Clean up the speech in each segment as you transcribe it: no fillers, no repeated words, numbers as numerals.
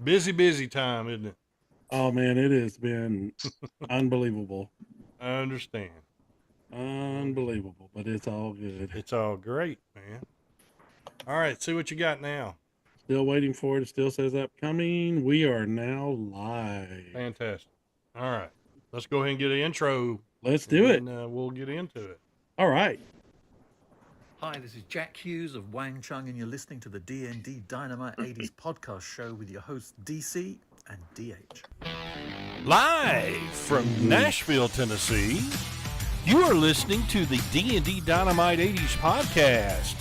Busy time, isn't it? Oh man, it has been unbelievable. I understand. Unbelievable, but it's all good. It's all great, man. All right, see what you got now. Still waiting for it. It still says upcoming. We are now live. Fantastic. All right, let's go ahead and get an intro. Let's do it. We'll get into it. All right. Hi, this is Jack Hughes of Wang Chung, and you're listening to the DND Dynamite 80s podcast show with your hosts DC and DH. Live from Nashville, Tennessee, you are listening to the D&D Dynamite 80s podcast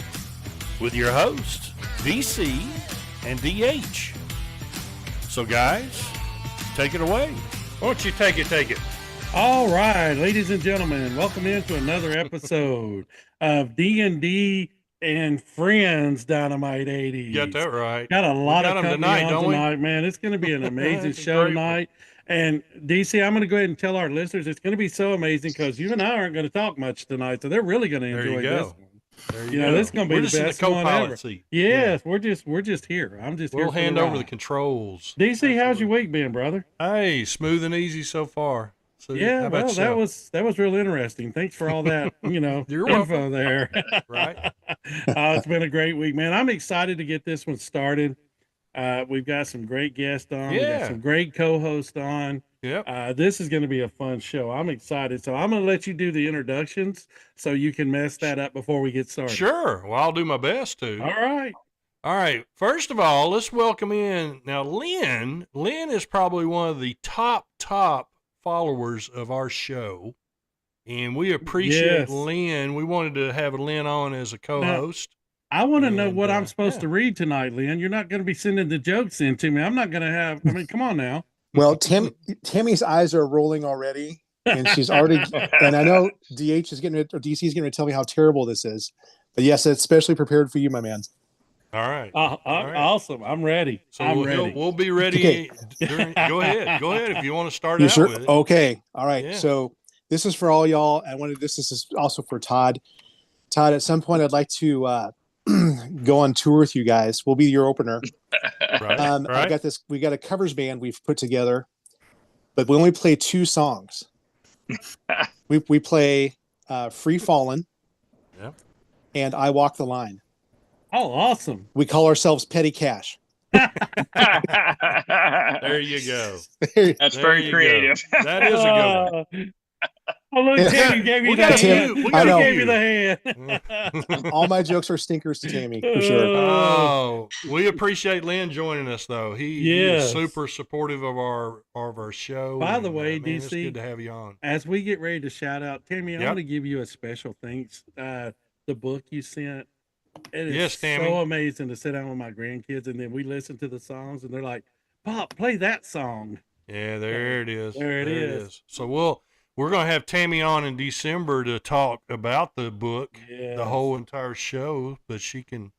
with your hosts, DC and DH. So, guys, take it away. Why don't you take it? All right, ladies and gentlemen, welcome into another episode of D&D and Friends Dynamite 80s. You got that right. Got a lot of company tonight, on tonight, man. It's going to be an amazing show tonight. And DC, I'm going to go ahead and tell our listeners it's going to be so amazing because you and I aren't going to talk much tonight, so they're really going to enjoy this one. There you know, this is going to be the best one ever. Seat. Yes, we're just here. I'm just here. We'll hand over the controls. DC, absolutely. How's your week been, brother? Hey, smooth and easy so far. So, yeah, well, that was real interesting. Thanks for all that, info there. Right. It's been a great week, man. I'm excited to get this one started. We've got some great guests on. Yeah. We got some great co-hosts on. Yep. This is going to be a fun show. I'm excited. So I'm going to let you do the introductions so you can mess that up before we get started. Sure. Well, I'll do my best to. All right. First of all, let's welcome in. Now, Lynn. Lynn is probably one of the top followers of our show, and we appreciate Lynn. We wanted to have Lynn on as a co-host. Now, I want to know what I'm supposed to read tonight, Lynn. You're not going to be sending the jokes in to me. I'm not going to have. I mean, come on now. Well, Tammy's eyes are rolling already, and she's already. And I know DC is going to tell me how terrible this is, but yes, it's especially prepared for you, my man. All right. Awesome. I'm ready. So we'll be ready. Okay. Go ahead if you want to start out with it. Okay. All right. Yeah. So this is for all y'all. This is also for Todd. Todd, at some point, I'd like to go on tour with you guys. We'll be your opener. Right. I got this. We got a covers band we've put together, but we only play 2 songs. we play "Free Fallin'," and "I Walk the Line." Oh, awesome. We call ourselves Petty Cash. There you go. That's very creative. That is a good one. Oh, look, Tammy gave you the hand. All my jokes are stinkers to Tammy, for sure. Oh, we appreciate Lynn joining us, though. He is super supportive of our show. By the way, DC, it's good to have you on. As we get ready to shout out, Tammy, I want to give you a special thanks. The book you sent. It is so amazing to sit down with my grandkids and then we listen to the songs and they're like, "Pop, play that song." Yeah, there it is. There it is. So we're going to have Tammy on in December to talk about the book, the whole entire show, but she can,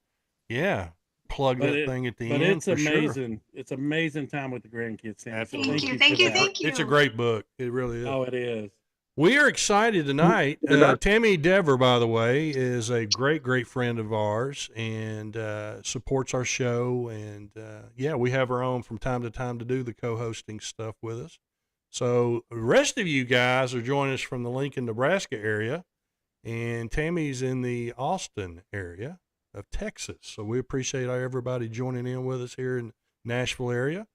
plug that thing at the end. But it's amazing. Sure. It's amazing time with the grandkids. Tammy. Absolutely. So thank you. It's a great book. It really is. Oh, it is. We are excited tonight. Tammy Dever, by the way, is a great friend of ours and supports our show. And, we have her on from time to time to do the co-hosting stuff with us. So the rest of you guys are joining us from the Lincoln, Nebraska area. And Tammy's in the Austin area of Texas. So we appreciate everybody joining in with us here in Nashville area.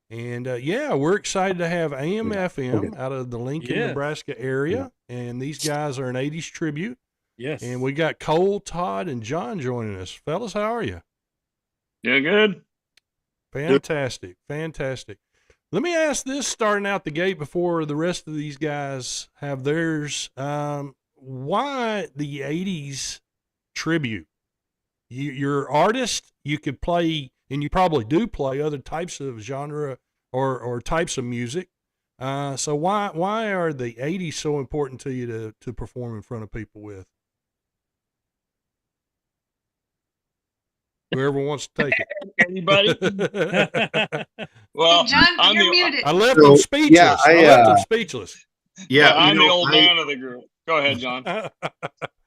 And, we're excited to have AMFM out of the Lincoln, Nebraska area. Yeah. And these guys are an 80s tribute. Yes. And we got Cole, Todd, and John joining us. Fellas, how are you? Doing good. Fantastic. Let me ask this starting out the gate before the rest of these guys have theirs. Why the 80s tribute? You're artist, you could play, and you probably do play other types of genre or types of music. So why are the 80s so important to you to perform in front of people with? Whoever wants to take it. Anybody? Well, John, you're muted. I left them speechless. Yeah, I left them speechless. Yeah, well, I'm the old man of the group. Go ahead, John.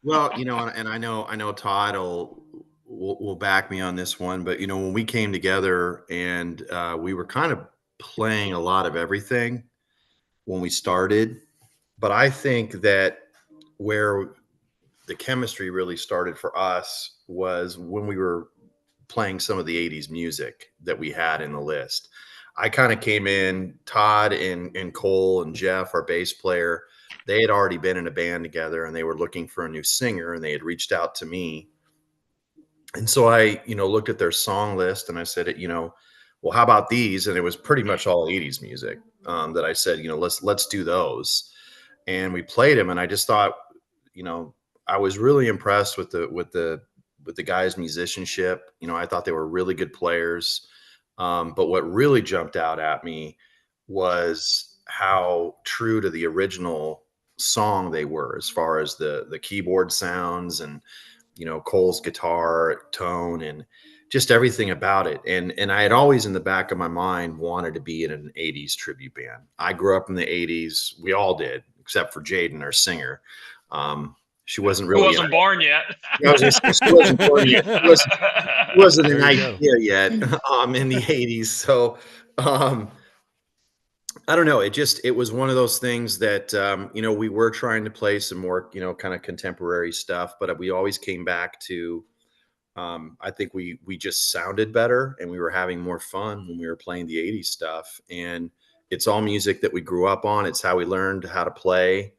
Well, and I know Todd will will back me on this one, but when we came together and we were kind of playing a lot of everything when we started, but I think that where the chemistry really started for us was when we were playing some of the 80s music that we had in the list. I kind of came in, Todd and Cole and Jeff, our bass player, they had already been in a band together and they were looking for a new singer, and they had reached out to me. And so I, looked at their song list and I said, well, how about these? And it was pretty much all 80s music that I said, let's do those. And we played them. And I just thought, I was really impressed with the guys' musicianship. I thought they were really good players. But what really jumped out at me was how true to the original song they were, as far as the keyboard sounds and, Cole's guitar tone and just everything about it. And I had always in the back of my mind wanted to be in an 80s tribute band. I grew up in the 80s. We all did, except for Jaden, our singer. She wasn't really. Who wasn't born yet. She wasn't born yet. She wasn't an idea yet in the 80s. So I don't know. It was one of those things that, we were trying to play some more, kind of contemporary stuff, but we always came back to, I think we just sounded better and we were having more fun when we were playing the 80s stuff. And it's all music that we grew up on. It's how we learned how to play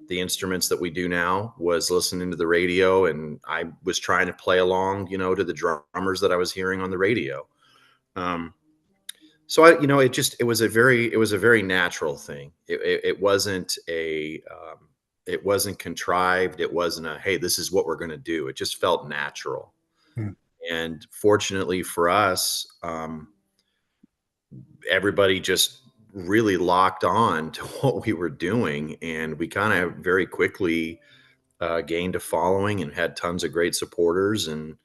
the instruments that we do now, was listening to the radio. And I was trying to play along, to the drummers that I was hearing on the radio. So it was a very natural thing. It wasn't it wasn't contrived. It wasn't hey, this is what we're going to do. It just felt natural. And fortunately for us, everybody just really locked on to what we were doing. And we kind of very quickly gained a following and had tons of great supporters. And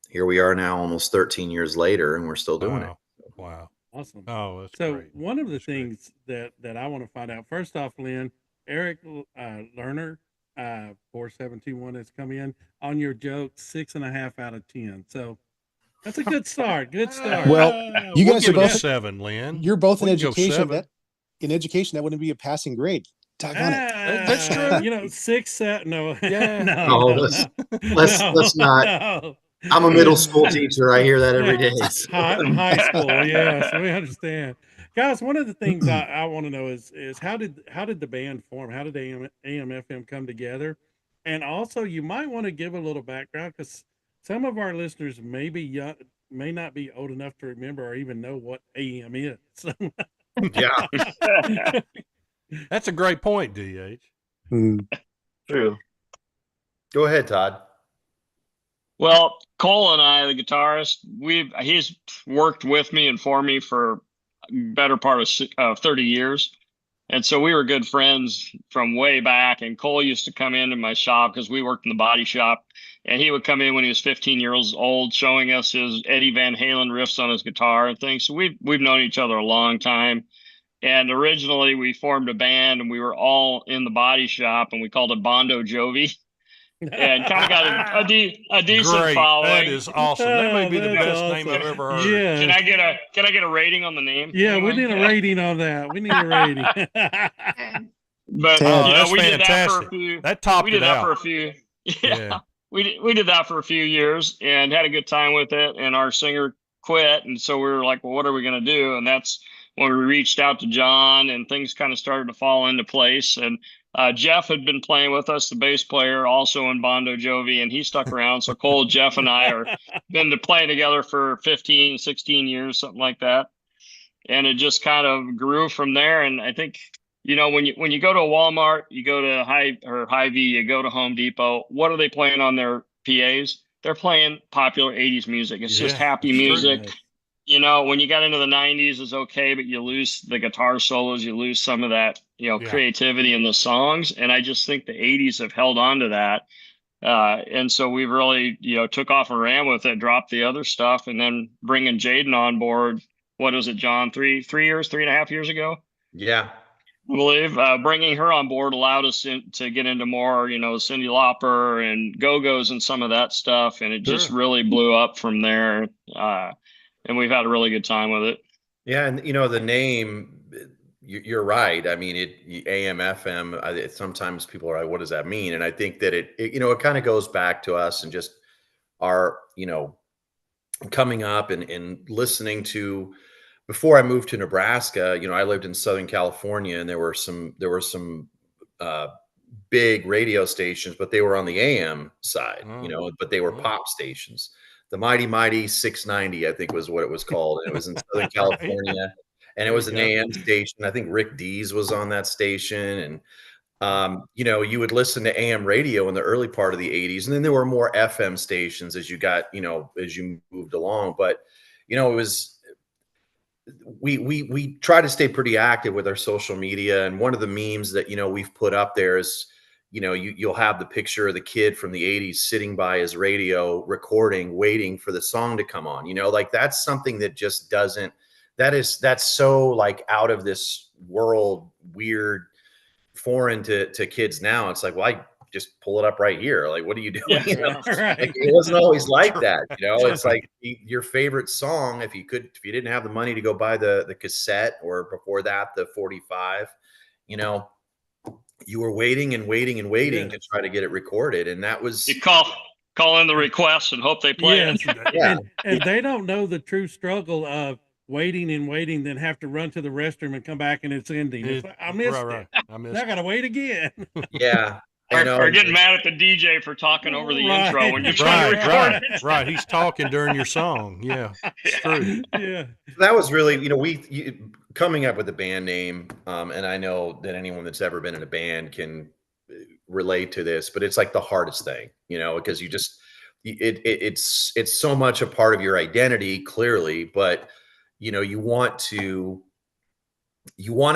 here we are now almost 13 years later, and we're still doing it. Wow. Awesome. Oh, that's so great. One of the things that I want to find out, first off, Lynn, Eric Lerner, 4721 has come in on your joke, 6.5 out of 10. So that's a good start. Good start. Well, you guys are both 7, Lynn. You're both in We can go education. 7. In education, that wouldn't be a passing grade. Doggone it. That's true. 6, 7. No, Yeah. Let's not. No. I'm a middle school teacher. I hear that every day. High school, yes, we understand. Guys, one of the things I want to know is how did the band form? How did AMFM come together? And also, you might want to give a little background, because some of our listeners may be young, may not be old enough to remember or even know what AM is. Yeah. That's a great point, DH. True. Go ahead, Todd. Well, Cole and I, the guitarist, he's worked with me and for me for a better part of 30 years. And so we were good friends from way back. And Cole used to come into my shop because we worked in the body shop. And he would come in when he was 15 years old, showing us his Eddie Van Halen riffs on his guitar and things. So we've known each other a long time. And originally we formed a band and we were all in the body shop and we called it Bondo Jovi. And kind of got a decent Great. following. That is awesome. That may be the best name I've ever heard. Yeah. Can I get a rating on the name? Yeah, we need a rating on that. We need a rating. But that's we fantastic. did that for a few. That topped We did it that out. for a few. Yeah. We did that for a few years and had a good time with it. And our singer quit, and so we were like, well, what are we going to do? And that's when we reached out to John, and things kind of started to fall into place. And Jeff had been playing with us, the bass player, also in Bondo Jovi, and he stuck around. So Cole, Jeff, and I are been playing together for 15, 16 years, something like that. And it just kind of grew from there. And I think, when you go to a Walmart, you go to Hy-Vee, you go to Home Depot, what are they playing on their PAs? They're playing popular 80s music. It's just happy music. When you got into the 90s, it's okay, but you lose the guitar solos, you lose some of that, creativity in the songs. And I just think the 80s have held on to that. And so we've really, took off and ran with it, dropped the other stuff, and then bringing Jaden on board. What is it, John? 3.5 years ago? Yeah. I believe bringing her on board allowed us to get into more, Cyndi Lauper and Go-Go's and some of that stuff. And it just really blew up from there. And we've had a really good time with it. Yeah. And, the name, you're right. I mean, AMFM, sometimes people are like, what does that mean? And I think that it kind of goes back to us and just our, coming up and listening to. Before I moved to Nebraska, I lived in Southern California, and there were some big radio stations, but they were on the AM side, but they were pop stations. The Mighty 690, I think was what it was called. And it was in Southern California, and it was an AM station. I think Rick Dees was on that station. And, you would listen to AM radio in the early part of the 80s, and then there were more FM stations as you got, as you moved along. But, it was, we try to stay pretty active with our social media. And one of the memes that, we've put up there is, you'll have the picture of the kid from the 80s sitting by his radio recording, waiting for the song to come on. Like that's something that just doesn't, that's so like out of this world, weird, foreign to kids now. It's like, well, I just pull it up right here. Like, what are you doing? Right. Like, it wasn't always like that. It's like your favorite song. If you didn't have the money to go buy the cassette, or before that, the 45, you were waiting and waiting and waiting to try to get it recorded. And that was, you call in the request and hope they play it. Yeah. And they don't know the true struggle of waiting and waiting, then have to run to the restroom and come back and it's ending. It's like, I missed it. I gotta wait again. Yeah. Or getting mad at the DJ for talking over the intro when you're trying to record it. Right. He's talking during your song. Yeah. It's true. Yeah. That was really, coming up with the band name. And I know that anyone that's ever been in a band can relate to this, but it's like the hardest thing, because you just, it's so much a part of your identity, clearly, but you want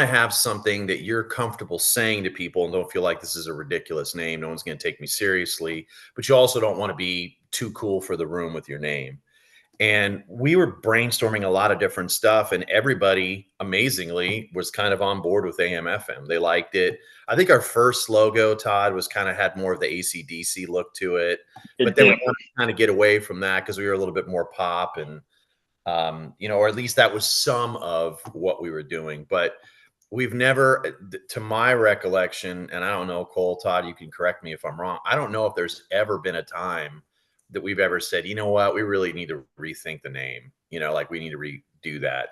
to have something that you're comfortable saying to people and don't feel like this is a ridiculous name. No one's going to take me seriously, but you also don't want to be too cool for the room with your name. And we were brainstorming a lot of different stuff, and everybody amazingly was kind of on board with AMFM. They liked it. I think our first logo, Todd, was kind of had more of the AC/DC look to it, but then we wanted to kind of get away from that because we were a little bit more pop and, or at least that was some of what we were doing. But we've never, to my recollection, and I don't know, Cole, Todd, you can correct me if I'm wrong, I don't know if there's ever been a time that we've ever said, you know what, we really need to rethink the name, like we need to redo that.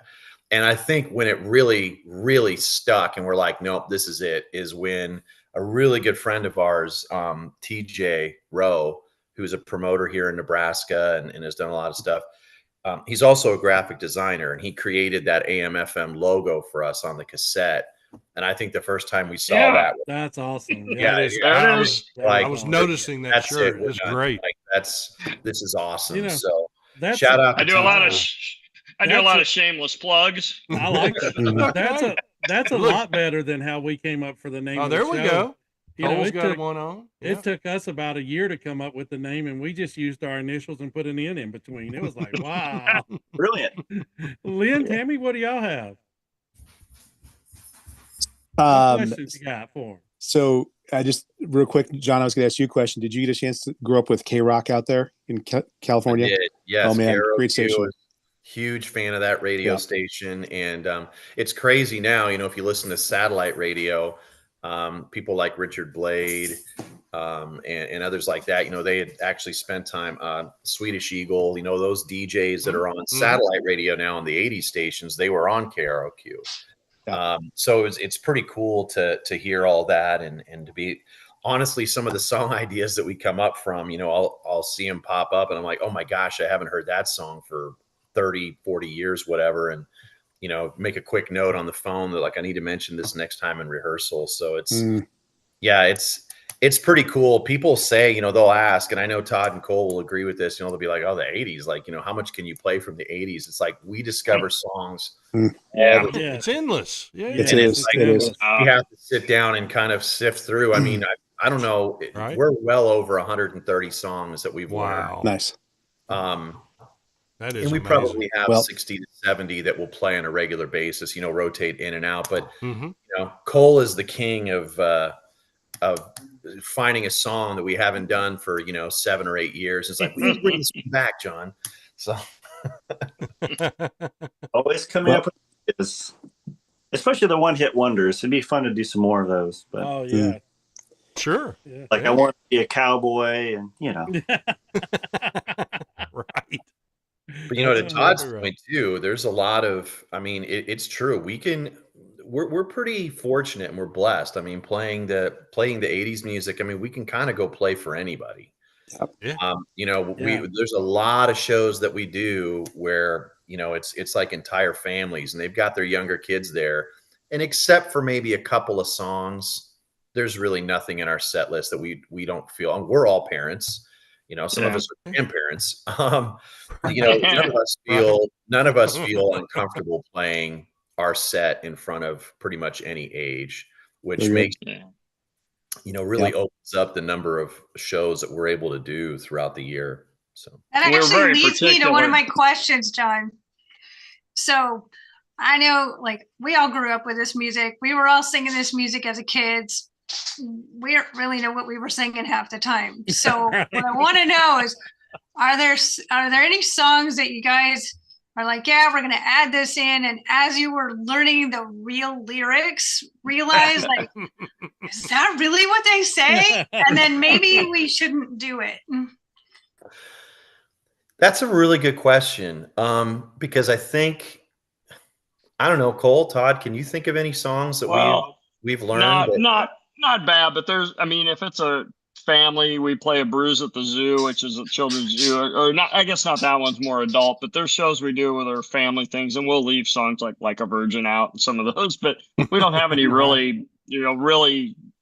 And I think when it really, really stuck and we're like, nope, this is it, is when a really good friend of ours, TJ Rowe, who's a promoter here in Nebraska and has done a lot of stuff. He's also a graphic designer, and he created that AMFM logo for us on the cassette. And I think the first time we saw that, that's awesome. Yeah, I was noticing that shirt. It's great. Like, this is awesome. So that's shout out. I do a lot of shameless plugs. I like that. That's a lot better than how we came up for the name. Oh, there we go. Cole's got one on. Yeah. It took us about a year to come up with the name, and we just used our initials and put an N in between. It was like, wow. Brilliant. Lynn, Tammy, what do y'all have? What questions you got for him? So I just real quick, John, I was going to ask you a question. Did you get a chance to grow up with K-Rock out there in California? I did. Yes. Oh man, great station. Huge fan of that radio station. And it's crazy now, if you listen to satellite radio, people like Richard Blade and others like that, they had actually spent time, Swedish Eagle, those DJs that are on satellite radio now on the 80 stations, they were on KROQ. So it's pretty cool to hear all that and to be honestly, some of the song ideas that we come up from, I'll see them pop up and I'm like, oh my gosh, I haven't heard that song for 30, 40 years, whatever. And, make a quick note on the phone that like, I need to mention this next time in rehearsal. So it's pretty cool. People say, they'll ask, and I know Todd and Cole will agree with this, they'll be like, oh, the 80s, like, how much can you play from the 80s? It's like, we discover songs. It's endless. Yeah, it is. It is. You have to sit down and kind of sift through. I mean, I don't know. Right? We're well over 130 songs that we've learned. Nice. That is and we amazing. Probably have 60 to 70 that will play on a regular basis, rotate in and out. But, Cole is the king of finding a song that we haven't done for 7 or 8 years. It's like, we need to bring this back, John. So always coming up with this, especially the one-hit wonders. It'd be fun to do some more of those. But oh yeah, sure. I want to be a cowboy, and Right. But to Todd's point too, there's a lot of, it's true. We're pretty fortunate and we're blessed. Playing the 80s music, we can kind of go play for anybody. Yeah. There's a lot of shows that we do where, it's like entire families and they've got their younger kids there. And except for maybe a couple of songs, there's really nothing in our set list that we don't feel, and we're all parents. Some of us are grandparents. None of us feel uncomfortable playing our set in front of pretty much any age, which makes really opens up the number of shows that we're able to do throughout the year. So that actually leads me to one of my questions, John. So I know, like, we all grew up with this music. We were all singing this music as a kids. We don't really know what we were singing half the time. So what I want to know is, are there any songs that you guys are like, yeah, we're going to add this in, and as you were learning the real lyrics, realize, like, is that really what they say? And then maybe we shouldn't do it. That's a really good question. Because I think, I don't know, Cole, Todd, can you think of any songs that we've learned? Not bad, but there's, if it's a family, we play a Brews at the Zoo, which is a children's zoo, or not, I guess not, that one's more adult, but there's shows we do with our family things, and we'll leave songs like a Virgin out and some of those, but we don't have any really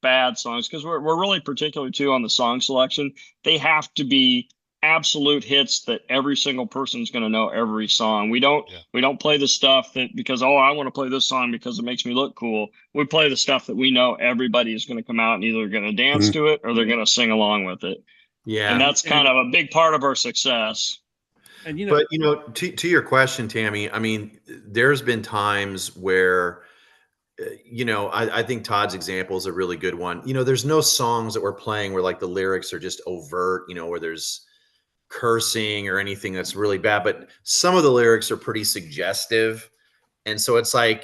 bad songs, because we're really particular too on the song selection. They have to be absolute hits that every single person's going to know every song. We don't play the stuff that because I want to play this song because it makes me look cool. We play the stuff that we know everybody is going to come out and either going to dance to it or they're going to sing along with it. Yeah, and that's kind of a big part of our success. And to your question, Tammy, there's been times where I think Todd's example is a really good one. There's no songs that we're playing where like the lyrics are just overt, where there's cursing or anything that's really bad, but some of the lyrics are pretty suggestive. And so it's like,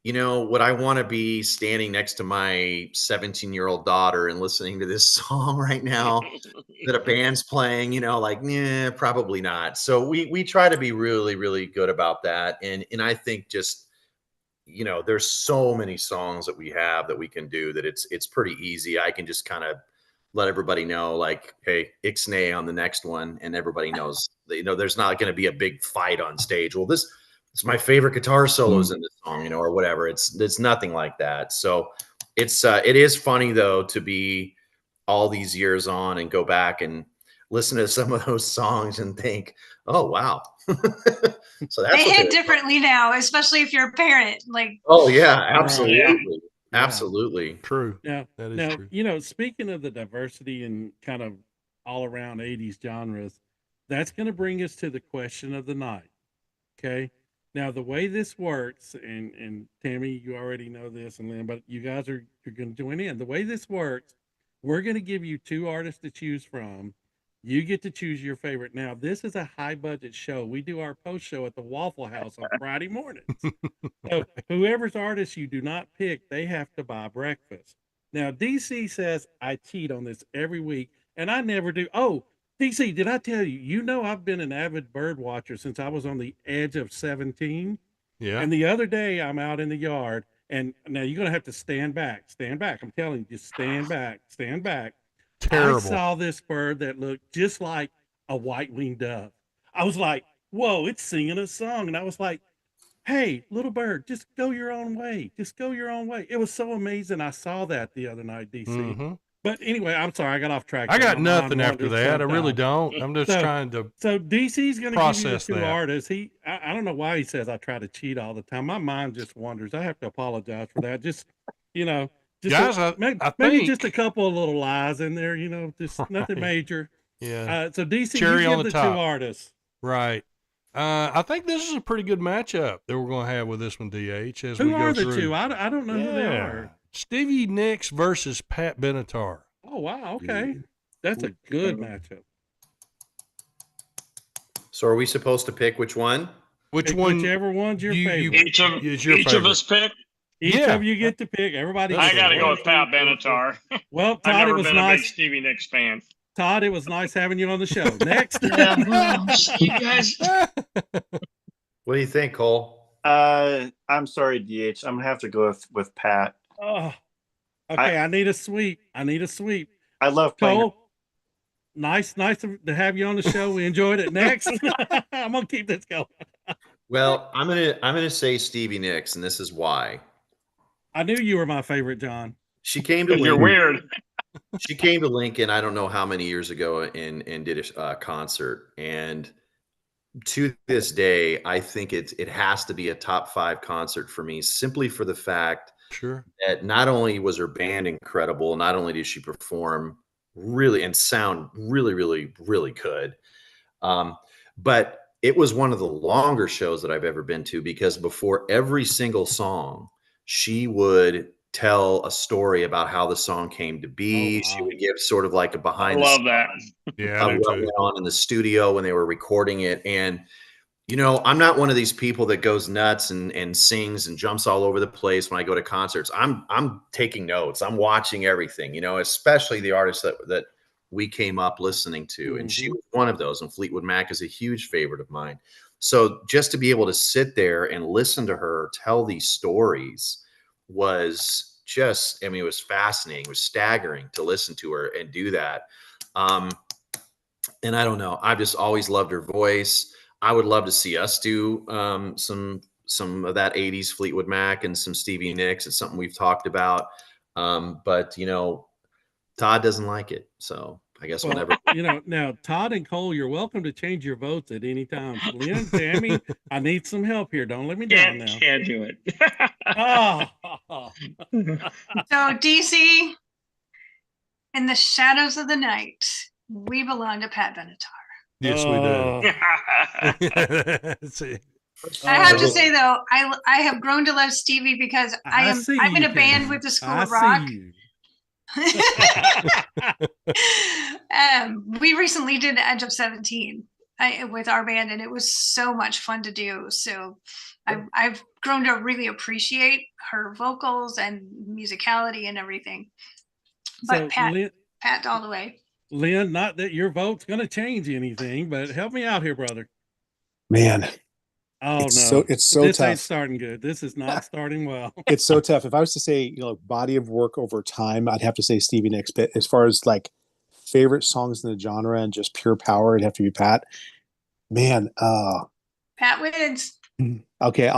would I want to be standing next to my 17-year-old daughter and listening to this song right now that a band's playing, nah, probably not. So we try to be really, really good about that. And I think just, there's so many songs that we have that we can do that it's pretty easy. I can just kind of let everybody know, like, hey, ixnay on the next one, and everybody knows, there's not going to be a big fight on stage. Well, it's my favorite guitar solos in this song, or whatever. It's nothing like that. So it is funny though to be all these years on and go back and listen to some of those songs and think, oh wow. So that's they hit differently now, especially if you're a parent. Like, oh yeah, absolutely. Absolutely. True. Yeah. That is true. Speaking of the diversity and kind of all around 80s genres, that's going to bring us to the question of the night. Okay. Now, the way this works, and Tammy, you already know this, and Lynn, but you guys you're going to join in. The way this works, we're going to give you 2 artists to choose from. You get to choose your favorite. Now, this is a high budget show. We do our post show at the Waffle House on Friday mornings. So whoever's artist you do not pick, they have to buy breakfast. Now, DC says I cheat on this every week, and I never do. Oh, DC, did I tell you, I've been an avid bird watcher since I was on the edge of 17. Yeah. And the other day I'm out in the yard, and now you're going to have to stand back. I'm telling you, just stand back. Terrible. I saw this bird that looked just like a white-winged dove. I was like, whoa, it's singing a song. And I was like, hey, little bird, just go your own way. It was so amazing. I saw that the other night, DC. Mm-hmm. But anyway, I'm sorry, I got off track. I got nothing after that. I really don't. I'm just trying to. So DC's going to give you the 2 artists. I don't know why he says I try to cheat all the time. My mind just wanders. I have to apologize for that. Just, guys, maybe think just a couple of little lies in there, just nothing major. Yeah. So DC, Cherry you on give the the top. 2 artists. Right. I think this is a pretty good matchup that we're going to have with this one, DH. As who we are go the through. two? I don't know who they are. Stevie Nicks versus Pat Benatar. Oh wow, okay, that's a good matchup. So are we supposed to pick which one? Whichever one's your favorite. Each of us pick. Each of you get to pick. Everybody. I got to go with Pat Benatar. Well, Todd, I've never it was been nice. a big Stevie Nicks fan. Todd, it was nice having you on the show. Next. You guys. What do you think, Cole? I'm sorry, DH. I'm gonna have to go with Pat. Oh, okay. I need a sweep. I love playing. Cole. Nice to have you on the show. We enjoyed it. Next, I'm gonna keep this going. Well, I'm gonna say Stevie Nicks, and this is why. I knew you were my favorite, John. She came to Lincoln. You're weird. She came to Lincoln, I don't know how many years ago, and did a concert. And to this day, I think it has to be a top 5 concert for me, simply for the fact that not only was her band incredible, not only did she perform really and sound really, really, really good, but it was one of the longer shows that I've ever been to, because before every single song, she would tell a story about how the song came to be. Oh, wow. She would give sort of like a behind the scenes of what went on in the studio when they were recording it. And, you know, I'm not one of these people that goes nuts and sings and jumps all over the place when I go to concerts. I'm taking notes. I'm watching everything, you know, especially the artists that we came up listening to. And she was one of those. And Fleetwood Mac is a huge favorite of mine. So just to be able to sit there and listen to her tell these stories was just, I mean, it was fascinating. It was staggering to listen to her and do that. And I don't know, I've just always loved her voice. I would love to see us do some of that 80s Fleetwood Mac and some Stevie Nicks. It's something we've talked about. But, you know, Todd doesn't like it. So I guess whenever. You know, now, Todd and Cole, you're welcome to change your votes at any time. Lynn, Tammy, I need some help here. Don't let me down now. Can't do it. So, DC, in the shadows of the night, we belong to Pat Benatar. Yes, we do. I have to say, though, I have grown to love Stevie because I'm in a band with the School of Rock. We recently did the Edge of 17 with our band, and it was so much fun to do. So I've grown to really appreciate her vocals and musicality and everything. But so Pat all the way. Lynn, not that your vote's going to change anything, but help me out here, brother. Man. Oh, it's no. It's so this tough. Ain't starting good. This is not starting well. It's so tough. If I was to say, you know, body of work over time, I'd have to say Stevie Nicks. But as far as like favorite songs in the genre and just pure power, it'd have to be Pat. Man. Pat wins. Okay.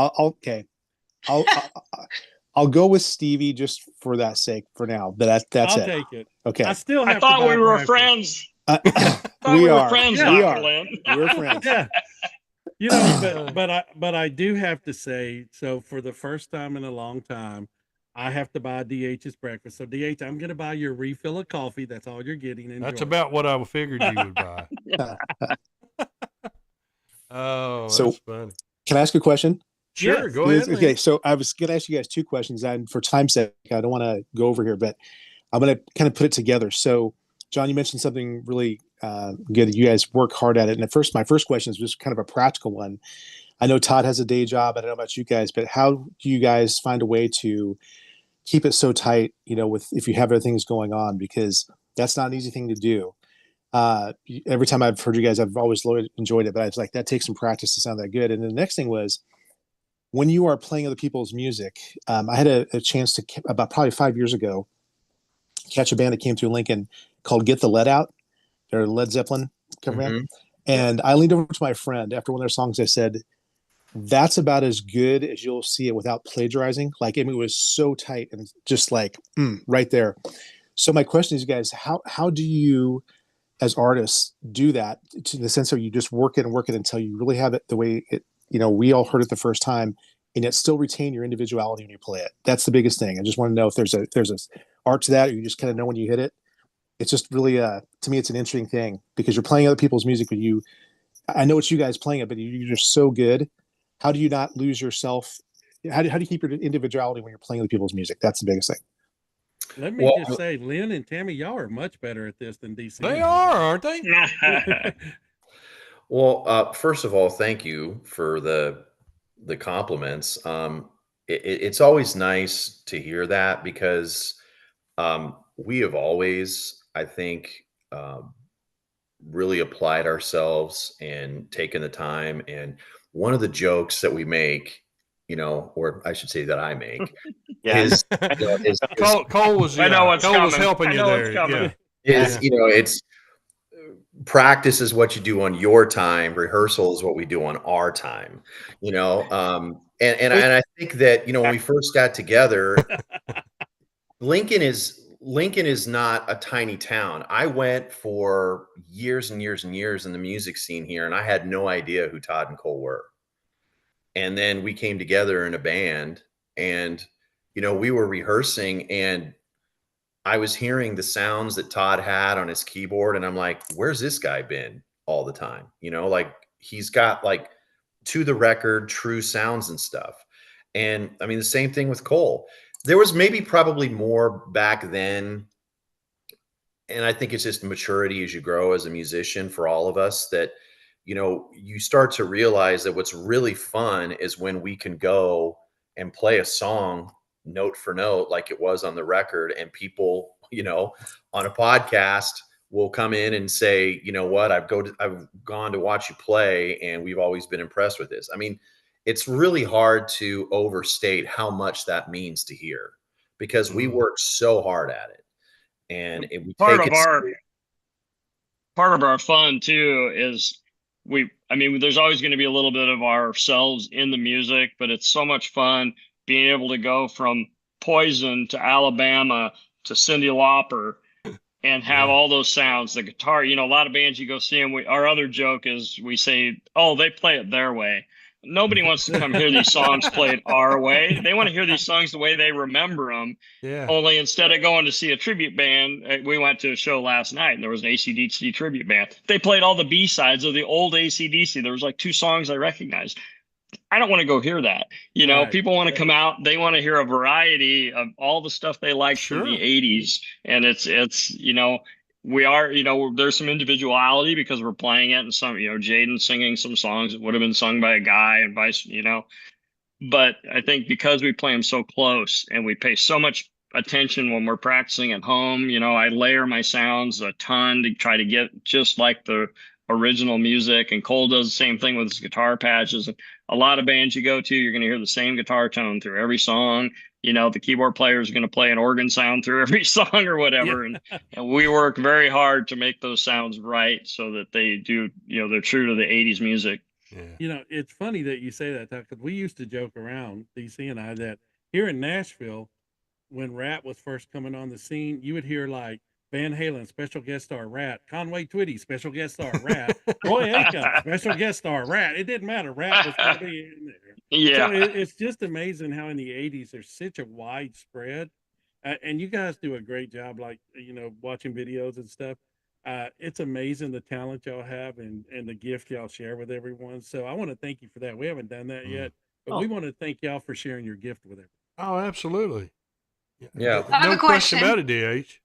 I'll go with Stevie just for that sake for now. But that's I'll it. take it. Okay. I thought we were friends. We are friends. Yeah, we are. Lynn. We're friends. Yeah. You know, but I do have to say, so for the first time in a long time, I have to buy DH's breakfast. So DH, I'm going to buy your refill of coffee. That's all you're getting. Enjoy. That's about what I figured you would buy. Oh, that's funny. Can I ask a question? Sure, go ahead. Okay, so I was going to ask you guys 2 questions, and for time's sake, I don't want to go over here, but I'm going to kind of put it together. So, John, you mentioned something really good. You guys work hard at it. And my first question is just kind of a practical one. I know Todd has a day job. I don't know about you guys, but how do you guys find a way to keep it so tight, you know, if you have other things going on, because that's not an easy thing to do. Every time I've heard you guys, I've always enjoyed it, but I was like, that takes some practice to sound that good. And the next thing was, when you are playing other people's music, I had a chance to, about probably 5 years ago, catch a band that came through Lincoln called Get the Lead Out. They're Led Zeppelin cover band. And I leaned over to my friend after one of their songs. I said, that's about as good as you'll see it without plagiarizing. Like, I mean, it was so tight and just like right there. So my question is, you guys, how do you, as artists, do that, to the sense of you just work it until you really have it the way it, you know, we all heard it the first time, and yet still retain your individuality when you play it? That's the biggest thing. I just want to know if there's a art to that, or you just kind of know when you hit it. It's just really, to me, it's an interesting thing, because you're playing other people's music, but I know it's you guys playing it, but you're just so good. How do you not lose yourself? How do you keep your individuality when you're playing other people's music? That's the biggest thing. Let me just say, Lynn and Tammy, y'all are much better at this than DC. They are, aren't they? Well, first of all, thank you for the compliments. It's always nice to hear that because we have always, I think, really applied ourselves and taken the time. And one of the jokes that we make, or I should say that I make, is, Cole was. I know what's Cole coming. was helping you there. Yeah. It's practice is what you do on your time. Rehearsal is what we do on our time. And I think that when we first got together, Lincoln is not a tiny town. I went for years and years and years in the music scene here, and I had no idea who Todd and Cole were. And then we came together in a band, and we were rehearsing, and I was hearing the sounds that Todd had on his keyboard, and I'm like, where's this guy been all the time? Like he's got like to the record true sounds and stuff. And I mean, the same thing with Cole. There was maybe probably more back then. And I think it's just maturity as you grow as a musician for all of us that, you start to realize that what's really fun is when we can go and play a song note for note like it was on the record, and people on a podcast will come in and say, you know what, I've gone to watch you play and we've always been impressed with this. I mean, it's really hard to overstate how much that means to hear because we work so hard at it, and part of our fun too is there's always going to be a little bit of ourselves in the music, but it's so much fun being able to go from Poison to Alabama to Cyndi Lauper and have all those sounds, the guitar. A lot of bands you go see them. Our other joke is we say, oh, they play it their way. Nobody wants to come hear these songs played our way. They want to hear these songs the way they remember them. Yeah. Only instead of going to see a tribute band, we went to a show last night and there was an AC/DC tribute band. They played all the B-sides of the old AC/DC. There was like 2 songs I recognized. I don't want to go hear that. Right. People want to come out. They want to hear a variety of all the stuff they liked from the 80s. And it's we are, there's some individuality because we're playing it, and some, Jaden singing some songs that would have been sung by a guy and vice, but I think because we play them so close and we pay so much attention when we're practicing at home, I layer my sounds a ton to try to get just like the original music. And Cole does the same thing with his guitar patches. A lot of bands you go to, you're going to hear the same guitar tone through every song. The keyboard player is going to play an organ sound through every song or whatever. And we work very hard to make those sounds right so that they do, they're true to the 80s music. Yeah. It's funny that you say that, because we used to joke around, DC and I, that here in Nashville, when Rat was first coming on the scene, you would hear like Van Halen, special guest star Rat, Conway Twitty, special guest star Rat, Roy Acuff, special guest star Rat. It didn't matter. Rat was going to be in there. Yeah. So it's just amazing how in the 80s there's such a widespread, and you guys do a great job, like, watching videos and stuff. It's amazing the talent y'all have and the gift y'all share with everyone. So I want to thank you for that. We haven't done that yet, but we want to thank y'all for sharing your gift with everyone. Oh, absolutely. Yeah. I have no a question about it, DH.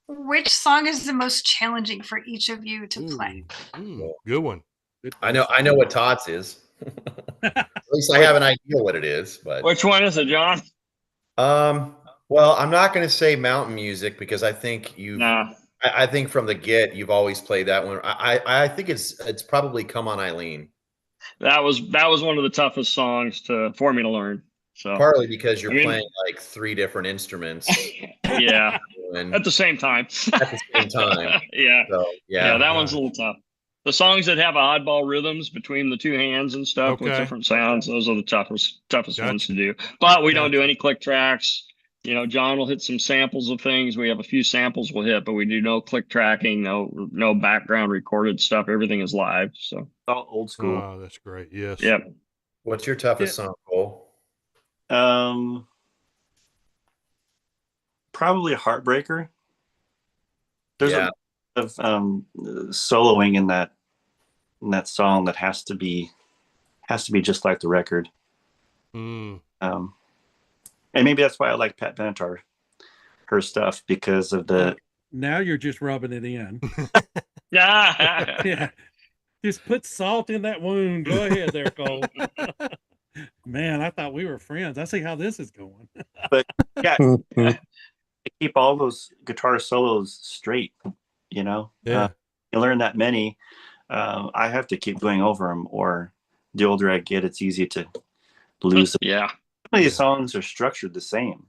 Which song is the most challenging for each of you to play? Good one. I know what Todd's is. At least I have an idea what it is. But which one is it, John? Well, I'm not going to say mountain music because I think I think from the get you've always played that one. I think it's probably Come On Eileen. That was one of the toughest songs for me to learn. So partly because you're playing like 3 different instruments. Yeah. At the same time. Yeah. So, that one's a little tough. The songs that have oddball rhythms between the 2 hands and stuff with different sounds, those are the toughest ones to do. But we don't do any click tracks. John will hit some samples of things. We have a few samples we'll hit, but we do no click tracking, no background recorded stuff. Everything is live. So all old school. Oh, that's great. Yes. Yep. What's your toughest song, Cole? Probably Heartbreaker. There's of soloing in that song that has to be just like the record. And maybe that's why I like Pat Benatar, her stuff, because of the. Now you're just rubbing it in. Yeah. Yeah. Just put salt in that wound. Go ahead there, Cole. Man, I thought we were friends. I see how this is going. But yeah, to keep all those guitar solos straight, you know. Yeah. You learn that many. I have to keep going over them, or the older I get, it's easy to lose them. Yeah. Some of these songs are structured the same,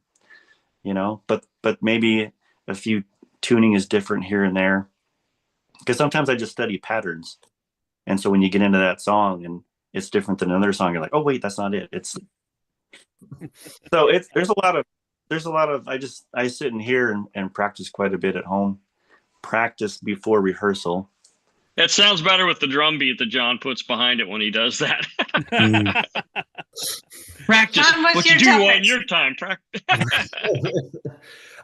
you know, but maybe a few tuning is different here and there. Because sometimes I just study patterns. And so when you get into that song and it's different than another song, you're like, oh wait, that's not it. It's so there's a lot of I sit in here and practice quite a bit at home. Practice before rehearsal. It sounds better with the drum beat that John puts behind it when he does that. Practice what you do on your time. Practice.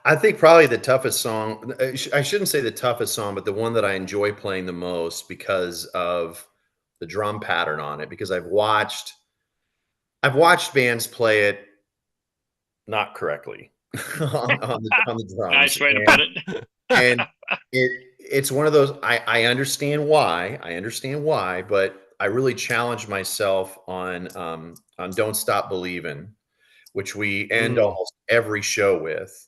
I think probably the toughest song, I shouldn't say the toughest song, but the one that I enjoy playing the most because of the drum pattern on it, because I've watched bands play it not correctly on the drums. Nice way to put it. And it's one of those, I understand why, but I really challenge myself on Don't Stop Believin', which we end almost every show with.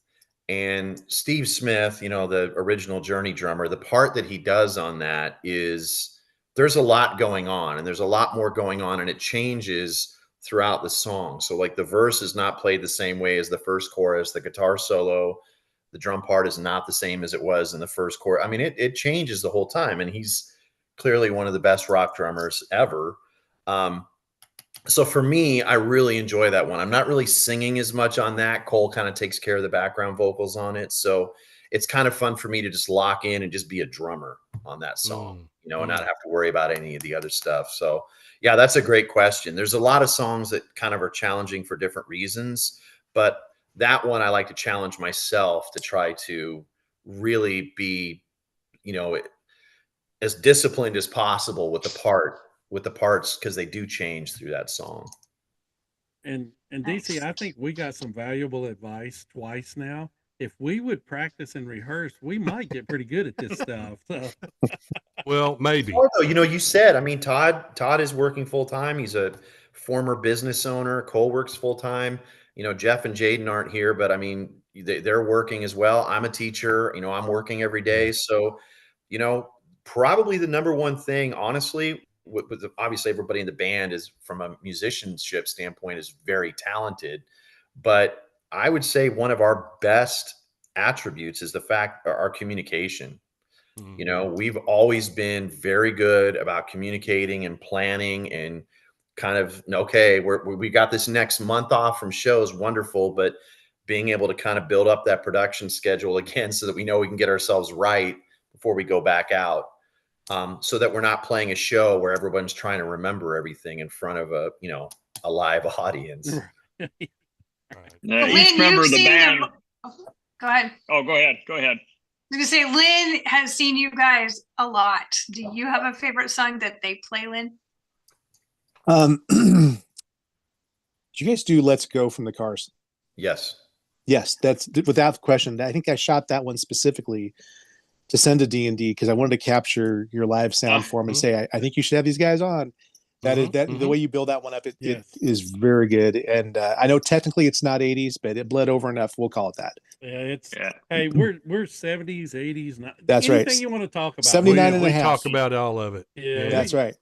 And Steve Smith, you know, the original Journey drummer, the part that he does on that is there's a lot going on, and there's a lot more going on, and it changes throughout the song. So like the verse is not played the same way as the first chorus, the guitar solo, the drum part is not the same as it was in the first chorus. I mean, it changes the whole time, and he's clearly one of the best rock drummers ever. So for me, I really enjoy that one. I'm not really singing as much on that. Cole kind of takes care of the background vocals on it. So it's kind of fun for me to just lock in and just be a drummer on that song, you know, and not have to worry about any of the other stuff. So yeah, that's a great question. There's a lot of songs that kind of are challenging for different reasons, but that one I like to challenge myself to try to really be, you know, as disciplined as possible with the parts, because they do change through that song. And DC, I think we got some valuable advice twice now. If we would practice and rehearse, we might get pretty good at this stuff. So. Well, maybe. You know, you said, I mean, Todd is working full time. He's a former business owner. Cole works full time. You know, Jeff and Jaden aren't here, but I mean, they're working as well. I'm a teacher. You know, I'm working every day. So, you know, probably the number one thing, honestly, with obviously everybody in the band is, from a musicianship standpoint, is very talented, but I would say one of our best attributes is the fact our communication. You know, we've always been very good about communicating and planning and kind of, okay, we got this next month off from shows, wonderful, but being able to kind of build up that production schedule again so that we know we can get ourselves right before we go back out. So that we're not playing a show where everyone's trying to remember everything in front of a live audience. Each member of the band. Go ahead. Oh, go ahead. Go ahead. I was gonna say, Lynn has seen you guys a lot. Do you have a favorite song that they play, Lynn? Did you guys do "Let's Go" from the Cars? Yes. Yes, that's without question. I think I shot that one specifically to send to D&D because I wanted to capture your live sound for them and say, I think you should have these guys on. The way you build that one up, it is very good. And I know technically it's not 80s, but it bled over enough. We'll call it that. Hey, we're 70s, 80s. That's anything right. you want to talk about. 79 and a half. Talk about all of it. Yeah, that's right.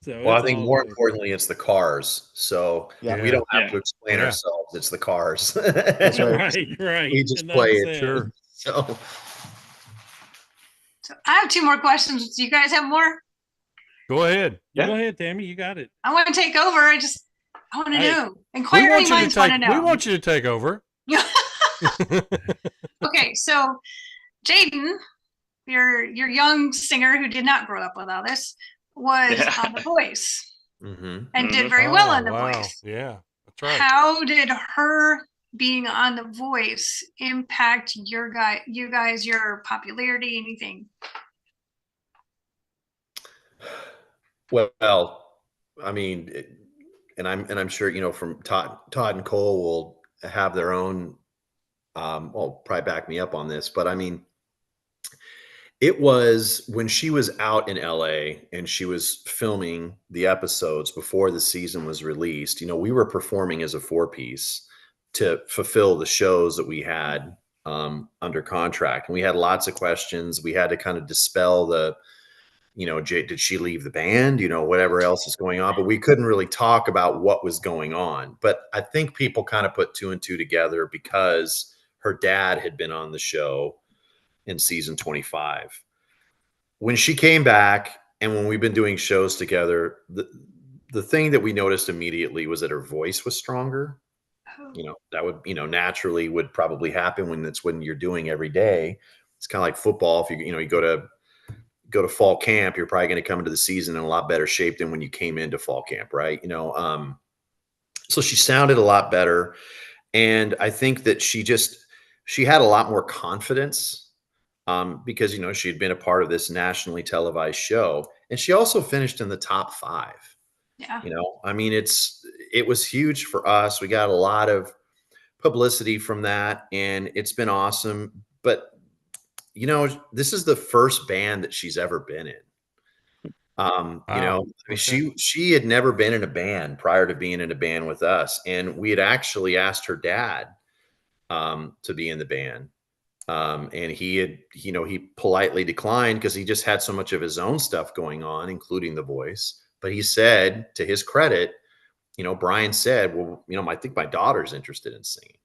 So well, I think more importantly, it's the Cars. So we don't have to explain ourselves. It's the Cars. That's right. Right. We just play it. Sure. So I have two more questions. Do you guys have more? Go ahead. Go ahead, Tammy. You got it. I want to take over. I want to know. Inquiring minds want to know. We want you to take over. Okay, so Jaden, your young singer who did not grow up with all this, was on The Voice and did very well on The Voice. Yeah, that's right. How did her being on The Voice impact your popularity, anything? Well, I mean, and I'm sure, from Todd and Cole will have their own, well, probably back me up on this, but I mean, it was when she was out in LA and she was filming the episodes before the season was released. We were performing as a 4-piece to fulfill the shows that we had under contract. And we had lots of questions. We had to kind of dispel the, did she leave the band? Whatever else is going on. But we couldn't really talk about what was going on. But I think people kind of put 2 and 2 together because her dad had been on the show in season 25. When she came back and when we've been doing shows together, the thing that we noticed immediately was that her voice was stronger. That would, naturally would probably happen when you're doing every day. It's kind of like football. If you go to fall camp, you're probably going to come into the season in a lot better shape than when you came into fall camp. Right. So she sounded a lot better. And I think that she had a lot more confidence because, she had been a part of this nationally televised show. And she also finished in the top 5. Yeah. I mean, it was huge for us. We got a lot of publicity from that, and it's been awesome. But, this is the first band that she's ever been in. Wow. I mean, she had never been in a band prior to being in a band with us. And we had actually asked her dad to be in the band. And he politely declined because he just had so much of his own stuff going on, including the voice. But he said, to his credit, Brian said, well, I think my daughter's interested in singing.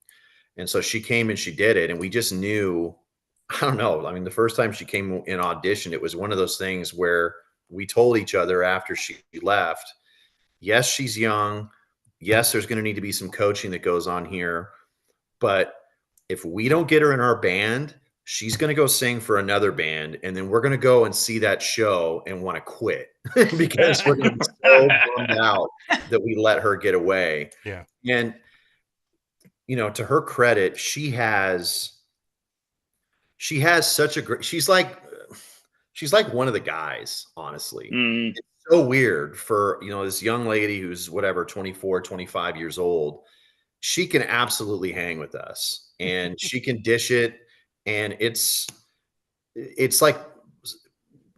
And so she came and she did it. And we just knew, I don't know. I mean, the first time she came in audition, it was one of those things where we told each other after she left, yes, she's young. Yes, there's going to need to be some coaching that goes on here. But if we don't get her in our band, she's going to go sing for another band. And then we're going to go and see that show and want to quit because we're going to be so bummed out that we let her get away. Yeah. And, to her credit, she has such a great, she's like one of the guys, honestly. It's so weird for, this young lady who's 24, 25 years old. She can absolutely hang with us and she can dish it. And it's like,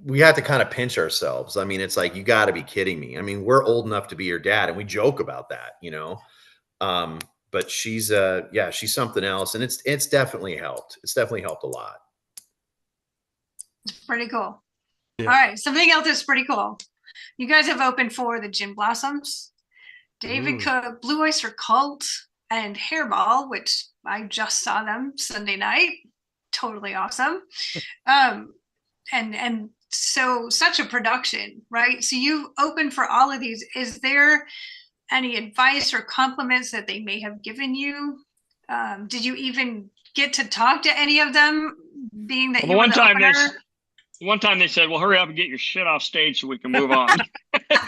we have to kind of pinch ourselves. I mean, it's like, you got to be kidding me. I mean, we're old enough to be your dad and we joke about that, but she's something else. And it's definitely helped. It's definitely helped a lot. It's pretty cool. Yeah. All right. Something else that's pretty cool. You guys have opened for the Gin Blossoms, David Cook, Blue Oyster Cult, and Hairball, which I just saw them Sunday night. Totally awesome. And so such a production, right? So you opened for all of these. Is there any advice or compliments that they may have given you? Did you even get to talk to any of them, being that you were the opener? One time they said, well, hurry up and get your shit off stage so we can move on.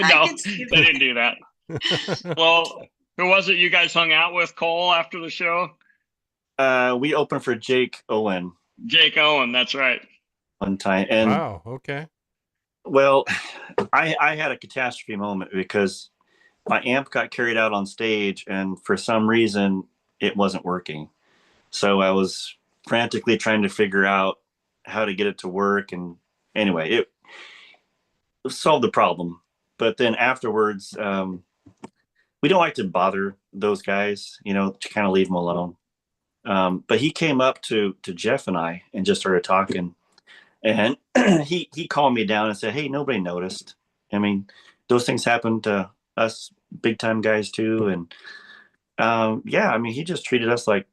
No, they didn't do that. Well, who was it you guys hung out with, Cole, after the show? We opened for Jake Owen. Jake Owen, that's right. One time. And wow, okay. Well, I had a catastrophe moment because my amp got carried out on stage and for some reason it wasn't working. So I was frantically trying to figure out how to get it to work. And anyway, it solved the problem. But then afterwards, we don't like to bother those guys, to kind of leave them alone. But he came up to Jeff and I and just started talking. And he calmed me down and said, hey, nobody noticed. I mean, those things happen to us big time guys too. And I mean, he just treated us like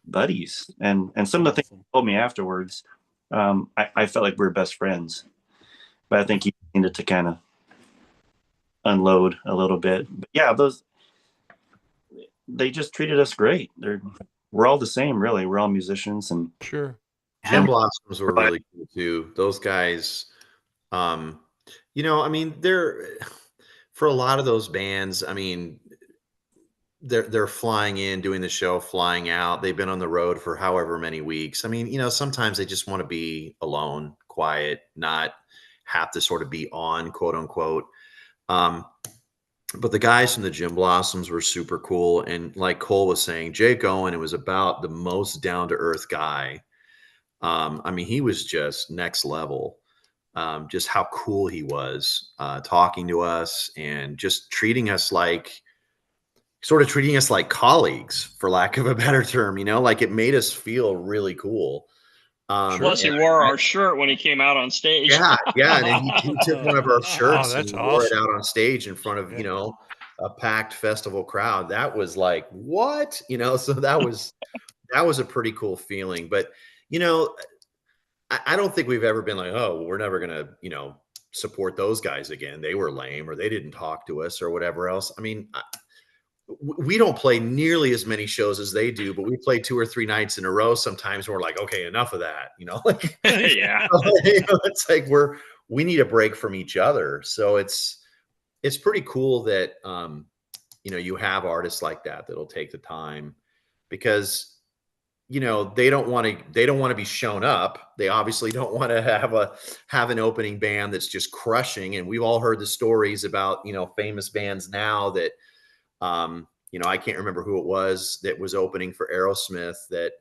buddies. And some of the things he told me afterwards, I felt like we were best friends. But I think he needed to kind of unload a little bit. But yeah, they just treated us great. We're all the same, really. We're all musicians. And sure. Gin Blossoms were really cool too. Those guys, I mean, they're for a lot of those bands. I mean, they're flying in, doing the show, flying out. They've been on the road for however many weeks. I mean, sometimes they just want to be alone, quiet, not have to sort of be on, quote unquote. But the guys from the Gym Blossoms were super cool. And like Cole was saying, Jake Owen, it was about the most down to earth guy. I mean, he was just next level. Just how cool he was, talking to us and just treating us like colleagues, for lack of a better term, like it made us feel really cool. Plus, he wore our shirt when he came out on stage. Yeah. And then he took one of our shirts and wore it out on stage in front of, a packed festival crowd. That was like, what? So that was a pretty cool feeling. But, I don't think we've ever been like, oh, we're never going to, support those guys again. They were lame or they didn't talk to us or whatever else. I mean, we don't play nearly as many shows as they do, but we play 2 or 3 nights in a row. Sometimes we're like, okay, enough of that, like, yeah, it's like we need a break from each other. So it's pretty cool that, you have artists like that, that'll take the time because, they don't want to be shown up. They obviously don't want to have an opening band that's just crushing. And we've all heard the stories about, famous bands now that, I can't remember who it was that was opening for Aerosmith that,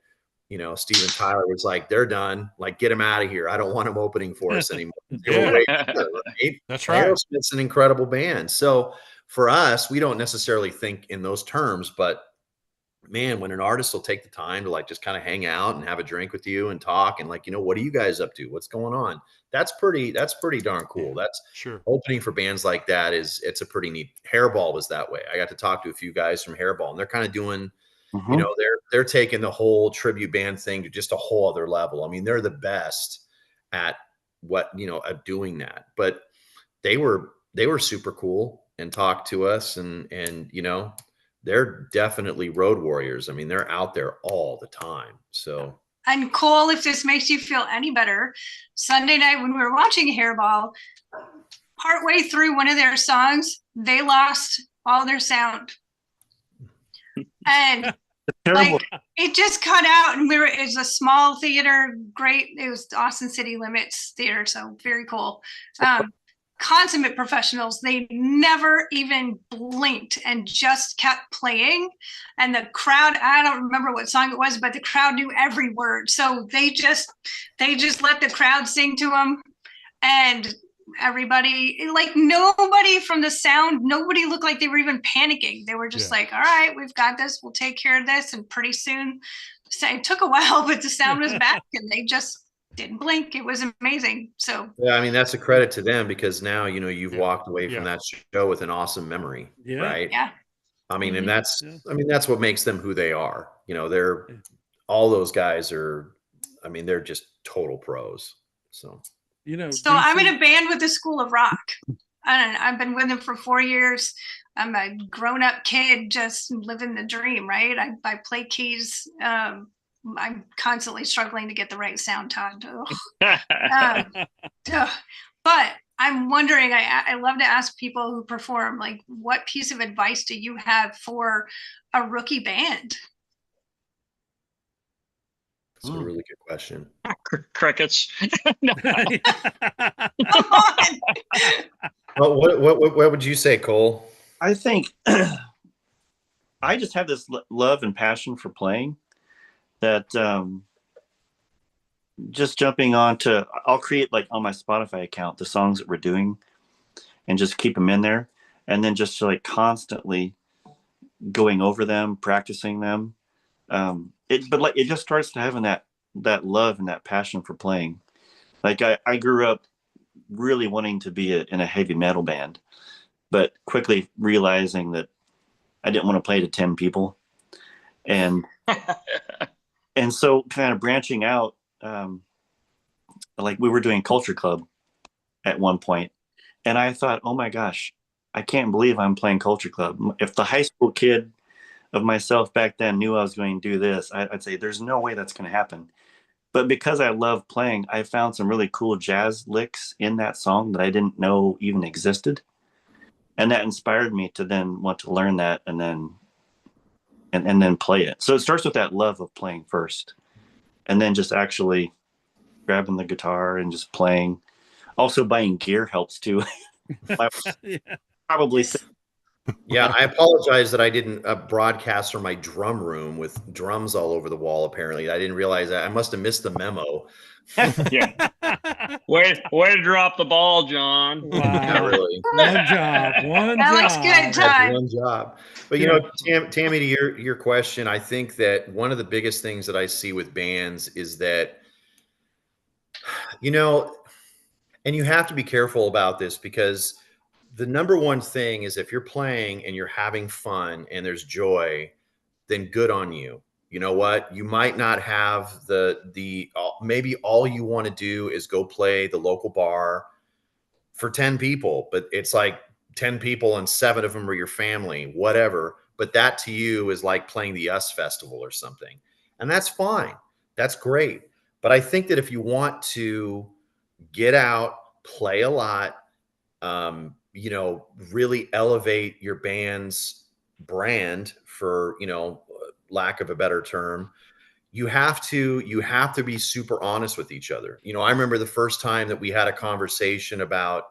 Steven Tyler was like, they're done. Like, get them out of here. I don't want them opening for us anymore. Right? That's right. Aerosmith's an incredible band. So for us, we don't necessarily think in those terms, but man, when an artist will take the time to like just kind of hang out and have a drink with you and talk and like, what are you guys up to? What's going on? That's pretty darn cool. Yeah, that's sure. Opening for bands like that it's a pretty neat. Hairball was that way. I got to talk to a few guys from Hairball and they're kind of doing, they're taking the whole tribute band thing to just a whole other level. I mean, they're the best at what, at doing that, but they were super cool and talked to us and, they're definitely road warriors. I mean, they're out there all the time. So, and Cole, if this makes you feel any better, Sunday night when we were watching Hairball, partway through one of their songs, they lost all their sound. And like it just cut out, and it's a small theater, great. It was Austin City Limits Theater, so very cool. Consummate professionals. They never even blinked and just kept playing. And the crowd, I don't remember what song it was, but the crowd knew every word. So they just let the crowd sing to them. And everybody, like nobody from the sound, nobody looked like they were even panicking. They were just like, all right, we've got this. We'll take care of this. And pretty soon, it took a while, but the sound was back and they just didn't blink. It was amazing. So yeah, I mean, that's a credit to them because now, you've walked away from that show with an awesome memory, right? Yeah. I mean, and that's what makes them who they are. They're all those guys are, I mean, they're just total pros. So, so I'm in a band with the School of Rock and I've been with them for 4 years. I'm a grown up kid, just living the dream, right? I play keys. I'm constantly struggling to get the right sound, Todd. But I'm wondering, I love to ask people who perform, like, what piece of advice do you have for a rookie band? That's a really good question. Crickets. What would you say, Cole? I think I just have this love and passion for playing that just jumping on to, I'll create like on my Spotify account, the songs that we're doing and just keep them in there. And then just like constantly going over them, practicing them. But like, it just starts to having that love and that passion for playing. Like I grew up really wanting to be in a heavy metal band, but quickly realizing that I didn't want to play to 10 people. And so kind of branching out, like we were doing Culture Club at one point, and I thought, oh my gosh, I can't believe I'm playing Culture Club. If the high school kid of myself back then knew I was going to do this, I'd say there's no way that's going to happen. But because I love playing, I found some really cool jazz licks in that song that I didn't know even existed. And that inspired me to then want to learn that and then play it. So it starts with that love of playing first, and then just actually grabbing the guitar and just playing. Also buying gear helps too. probably. Yeah, I apologize that I didn't broadcast from my drum room with drums all over the wall. Apparently, I didn't realize that. I must have missed the memo. Yeah. Way to drop the ball, John. Wow. Not really. One job. That looks good, John. One job. But you know, Tammy, to your question, I think that one of the biggest things that I see with bands is that, you know, and you have to be careful about this, because the number one thing is if you're playing and you're having fun and there's joy, then good on you. You know what? You might not have maybe all you want to do is go play the local bar for 10 people, but it's like 10 people and 7 of them are your family, whatever. But that to you is like playing the US Festival or something. And that's fine. That's great. But I think that if you want to get out, play a lot, you know, really elevate your band's brand, for, you know, lack of a better term, you have to be super honest with each other. You know, I remember the first time that we had a conversation about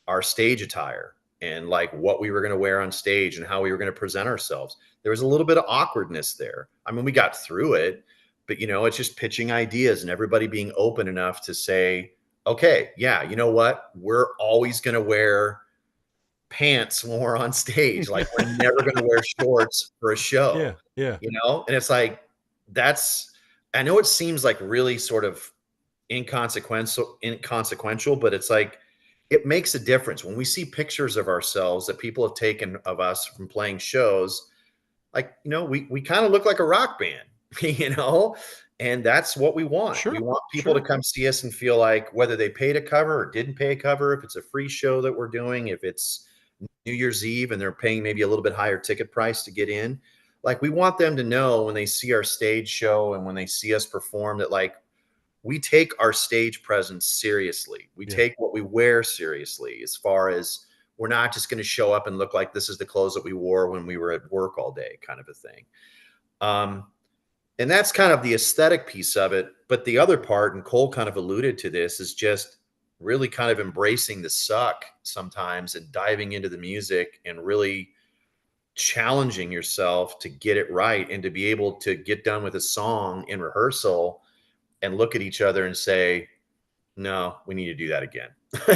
our stage attire and like what we were going to wear on stage and how we were going to present ourselves. There was a little bit of awkwardness there. I mean, we got through it, but you know, it's just pitching ideas and everybody being open enough to say, okay, yeah, you know what? We're always going to wear pants when we're on stage. Like, we're never going to wear shorts for a show. Yeah. You know, and it's like, I know it seems like really sort of inconsequential, but it's like, it makes a difference when we see pictures of ourselves that people have taken of us from playing shows. Like, you know, we kind of look like a rock band, you know, and that's what we want. Sure, we want people to come see us and feel like, whether they paid a cover or didn't pay a cover, if it's a free show that we're doing, if it's New Year's Eve and they're paying maybe a little bit higher ticket price to get in, like, we want them to know when they see our stage show and when they see us perform that, like, we take our stage presence seriously. We take what we wear seriously, as far as we're not just going to show up and look like this is the clothes that we wore when we were at work all day, kind of a thing. And that's kind of the aesthetic piece of it. But the other part, and Cole kind of alluded to this, is just really kind of embracing the suck sometimes and diving into the music and really challenging yourself to get it right and to be able to get done with a song in rehearsal and look at each other and say, no, we need to do that again.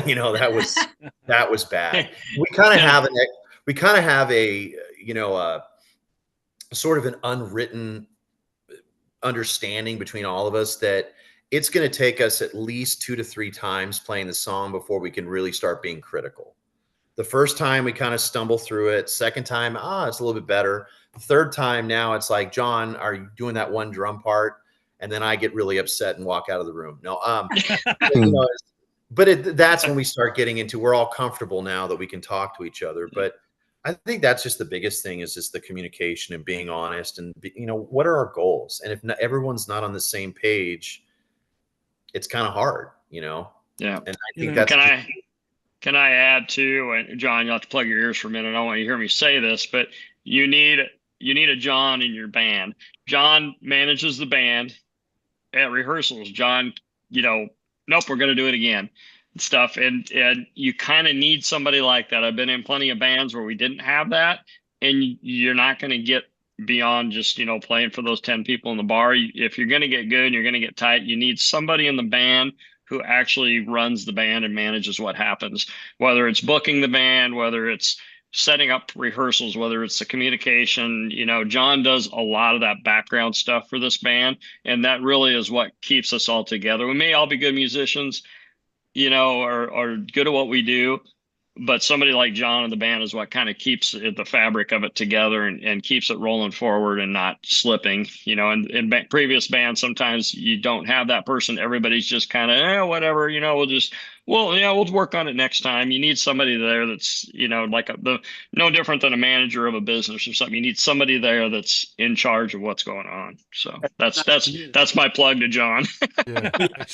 You know, that was bad. We kind of have a you know, a sort of an unwritten understanding between all of us that it's going to take us at least 2 to 3 times playing the song before we can really start being critical. The first time we kind of stumble through it. Second time, it's a little bit better. The third time, now it's like, John, are you doing that one drum part? And then I get really upset and walk out of the room. No, you know, but that's when we start getting into, we're all comfortable now that we can talk to each other. But I think that's just the biggest thing, is just the communication and being honest and, you know, what are our goals? And if everyone's not on the same page, it's kind of hard, you know? Yeah. And I think that's, can I add too, and John, you'll have to plug your ears for a minute. I don't want you to hear me say this, but you need a John in your band. John manages the band at rehearsals. John, you know, nope, we're going to do it again and stuff. And you kind of need somebody like that. I've been in plenty of bands where we didn't have that, and you're not going to get beyond just, you know, playing for those 10 people in the bar. If you're going to get good and you're going to get tight, you need somebody in the band who actually runs the band and manages what happens, whether it's booking the band, whether it's setting up rehearsals, whether it's the communication. You know, John does a lot of that background stuff for this band, and that really is what keeps us all together. We may all be good musicians, you know, or good at what we do, but somebody like John in the band is what kind of keeps the fabric of it together and keeps it rolling forward and not slipping. You know, in previous bands, sometimes you don't have that person. Everybody's just kind of, whatever, you know, we'll work on it next time. You need somebody there that's, you know, like no different than a manager of a business or something. You need somebody there that's in charge of what's going on. So that's my plug to John. Yeah,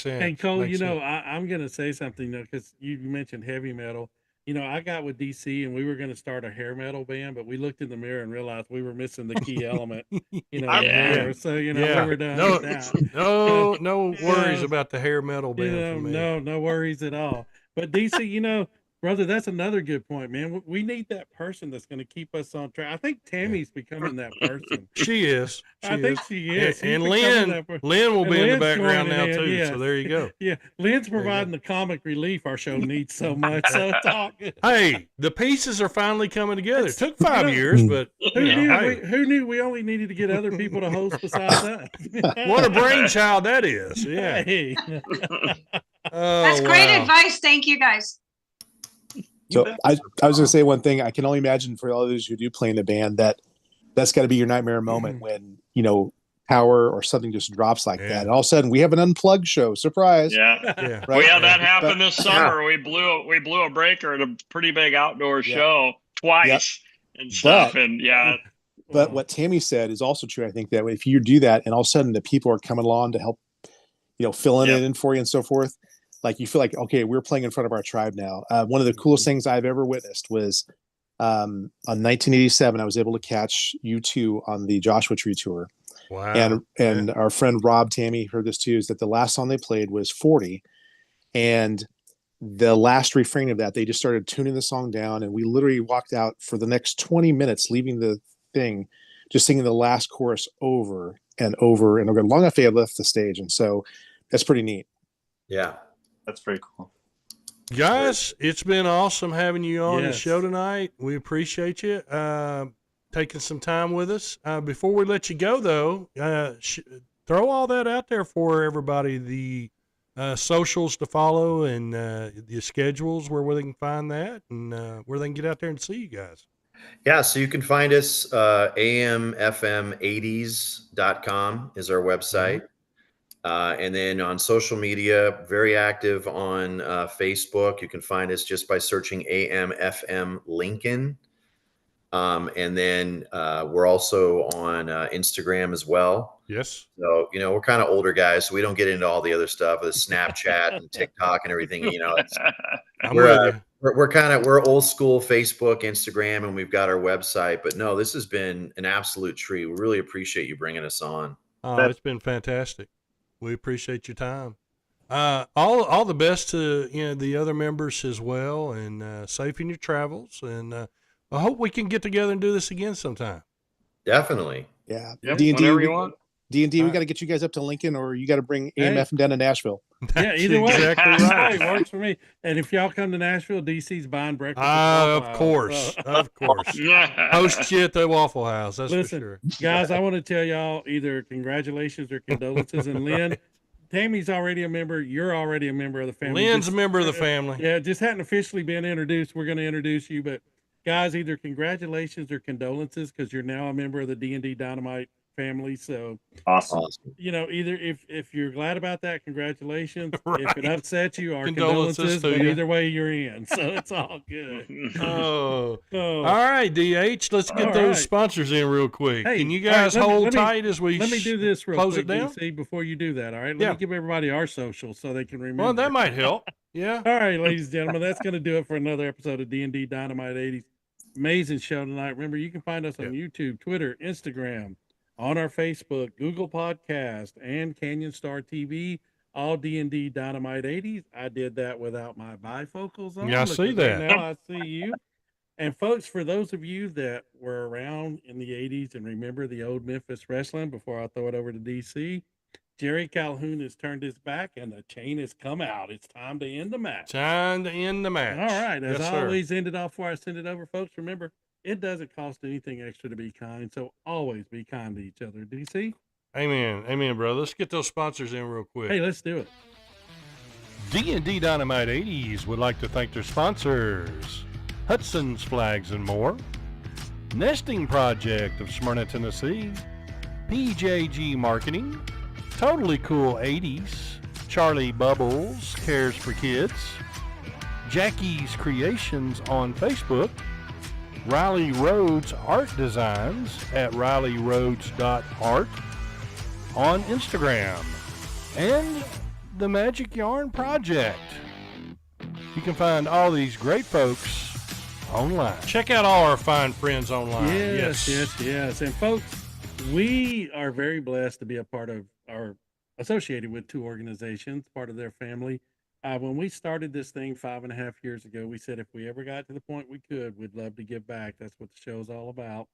and Cole, you know, I'm going to say something though, because you mentioned heavy metal. You know, I got with DC and we were going to start a hair metal band, but we looked in the mirror and realized we were missing the key element, you know, hair. So, you know, we were done with that. No worries about the hair metal band. No worries at all. But DC, you know, Brother, that's another good point, man. We need that person that's going to keep us on track. I think Tammy's becoming that person. She is. I think she is. And Lynn will be in the background now too. Yes. So there you go. Yeah, Lynn's providing the comic relief our show needs so much. So it's all good. Hey, the pieces are finally coming together. It took 5 years, but who knew we only needed to get other people to host besides us? What a brainchild that is. Yeah. Hey. That's great advice. Thank you, guys. So I was going to say one thing. I can only imagine for all those who do play in the band that's got to be your nightmare moment when, power or something just drops like that. And all of a sudden we have an unplugged show. Surprise. Yeah. Right? We had that happen this summer. We blew a breaker at a pretty big outdoor show twice and stuff. But what Tammy said is also true. I think that if you do that and all of a sudden the people are coming along to help, filling it in for you and so forth, like you feel like, okay, we're playing in front of our tribe now. One of the coolest things I've ever witnessed was on 1987, I was able to catch U2 on the Joshua Tree tour. Wow. And our friend Rob Tammy heard this too, is that the last song they played was 40. And the last refrain of that, they just started tuning the song down. And we literally walked out for the next 20 minutes, leaving the thing, just singing the last chorus over and over and over, long after they had left the stage. And so that's pretty neat. Yeah. That's very cool. Guys, it's been awesome having you on the show tonight. We appreciate you taking some time with us. Before we let you go, though, throw all that out there for everybody, the socials to follow and the schedules, where they can find that and where they can get out there and see you guys. Yeah, so you can find us, AMFM80s.com is our website. And then on social media, very active on Facebook. You can find us just by searching AMFM Lincoln. And then we're also on Instagram as well. Yes. So, we're kind of older guys, so we don't get into all the other stuff, the Snapchat and TikTok and everything. We're old school Facebook, Instagram, and we've got our website. But no, this has been an absolute treat. We really appreciate you bringing us on. Oh, it's been fantastic. We appreciate your time. All the best to the other members as well, and safe in your travels. And I hope we can get together and do this again sometime. Definitely. Yeah. Yep, D&D, whenever you want. D&D, we got to get you guys up to Lincoln, or you got to bring AMF down to Nashville. Yeah, either way. Exactly right. It works for me. And if y'all come to Nashville, DC's buying breakfast. Of course. Host you at the Waffle House. That's for sure. Guys, I want to tell y'all either congratulations or condolences. And Lynn, Tammy's already a member. You're already a member of the family. Lynn's a member of the family. Yeah, just hadn't officially been introduced. We're going to introduce you. But guys, either congratulations or condolences, because you're now a member of the DND Dynamite family. So awesome. Either if you're glad about that, congratulations. Right. If it upsets you, our condolences, but either way you're in, so it's all good. All right, DH, let's get those sponsors in real quick. Hey, can you guys hold tight as we let me do this real close quick, it down? DC, before you do that? All right, let me give everybody our social so they can remember. Well, that might help. Yeah. All right, ladies and gentlemen, that's going to do it for another episode of DND Dynamite 80s. Amazing show tonight. Remember, you can find us on YouTube, Twitter, Instagram, on our Facebook, Google Podcast, and Canyon Star TV, all D&D Dynamite 80s. I did that without my bifocals on. Yeah, I see that. Now I see you. And folks, for those of you that were around in the 80s and remember the old Memphis wrestling, before I throw it over to DC, Jerry Calhoun has turned his back and the chain has come out. It's time to end the match. Time to end the match. All right. As yes, I always ended off before I send it over, folks, remember, it doesn't cost anything extra to be kind, so always be kind to each other. DC? Amen. Amen, brother. Let's get those sponsors in real quick. Hey, let's do it. D&D Dynamite 80s would like to thank their sponsors, Hudson's Flags and More, Nesting Project of Smyrna, Tennessee, PJG Marketing, Totally Cool 80s, Charlie Bubbles Cares for Kids, Jackie's Creations on Facebook, Riley Rhodes Art Designs at RileyRhodes.art on Instagram, and the Magic Yarn Project. You can find all these great folks online. Check out all our fine friends online. Yes. And folks, we are very blessed to be a part of associated with two organizations, part of their family. When we started this thing 5.5 years ago, we said if we ever got to the point we could, we'd love to give back. That's what the show's all about.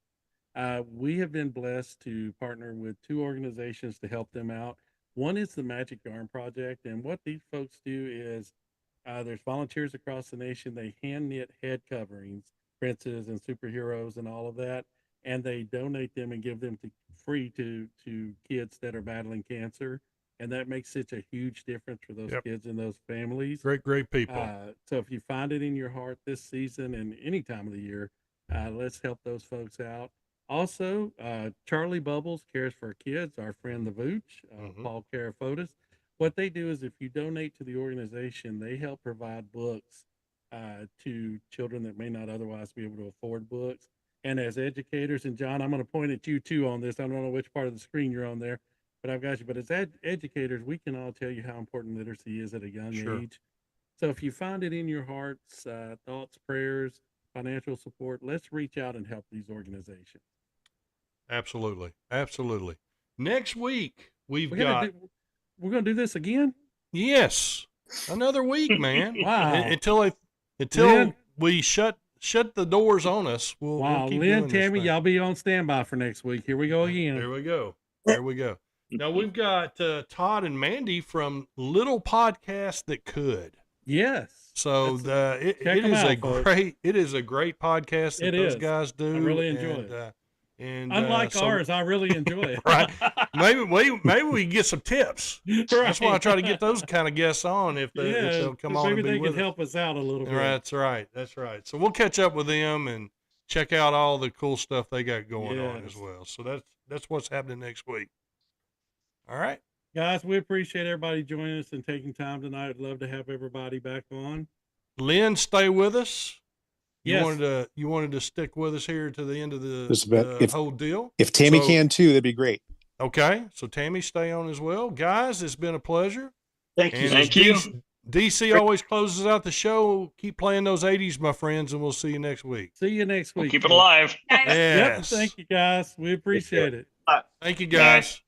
We have been blessed to partner with 2 organizations to help them out. One is the Magic Yarn Project, and what these folks do is there's volunteers across the nation. They hand knit head coverings, princes and superheroes and all of that, and they donate them and give them free to kids that are battling cancer. And that makes such a huge difference for those kids and those families. Great people. So if you find it in your heart this season and any time of the year, let's help those folks out. Also, Charlie Bubbles cares for kids. Our friend the Vooch, Paul Carafotis. What they do is if you donate to the organization, they help provide books to children that may not otherwise be able to afford books. And as educators, and John, I'm going to point at you too on this. I don't know which part of the screen you're on there, but I've got you. But as educators, we can all tell you how important literacy is at a young age. So if you find it in your hearts, thoughts, prayers, financial support, let's reach out and help these organizations. Absolutely. Next week, we're going to do this again? Yes. Another week, man. Wow. Until we shut the doors on us. We'll keep Lynn, doing Tammy, this y'all be on standby for next week. Here we go again. There we go. Now we've got Todd and Mandy from Little Podcast That Could. Yes. So it is a great podcast that those guys do. I really enjoy it. And unlike ours, I really enjoy it. Right. Maybe we can get some tips. Right. That's why I try to get those kind of guests on if they'll come on. Maybe they can help us out a little bit. That's right. So we'll catch up with them and check out all the cool stuff they got going on as well. So that's what's happening next week. All right. Guys, we appreciate everybody joining us and taking time tonight. I'd love to have everybody back on. Lynn, stay with us. Yes. You wanted to stick with us here to the end of the whole deal. If Tammy can too, that'd be great. Okay, so Tammy, stay on as well, guys. It's been a pleasure. Thank you. Thank you. DC always closes out the show. Keep playing those 80s, my friends, and we'll see you next week. See you next week. We'll keep it alive. Yes. Yep, thank you, guys. We appreciate it. Thank you, guys.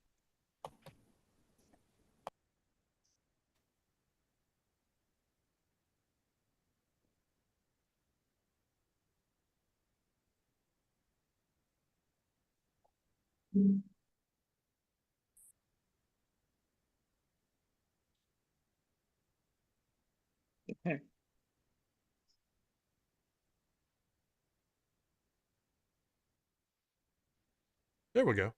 Okay. There we go.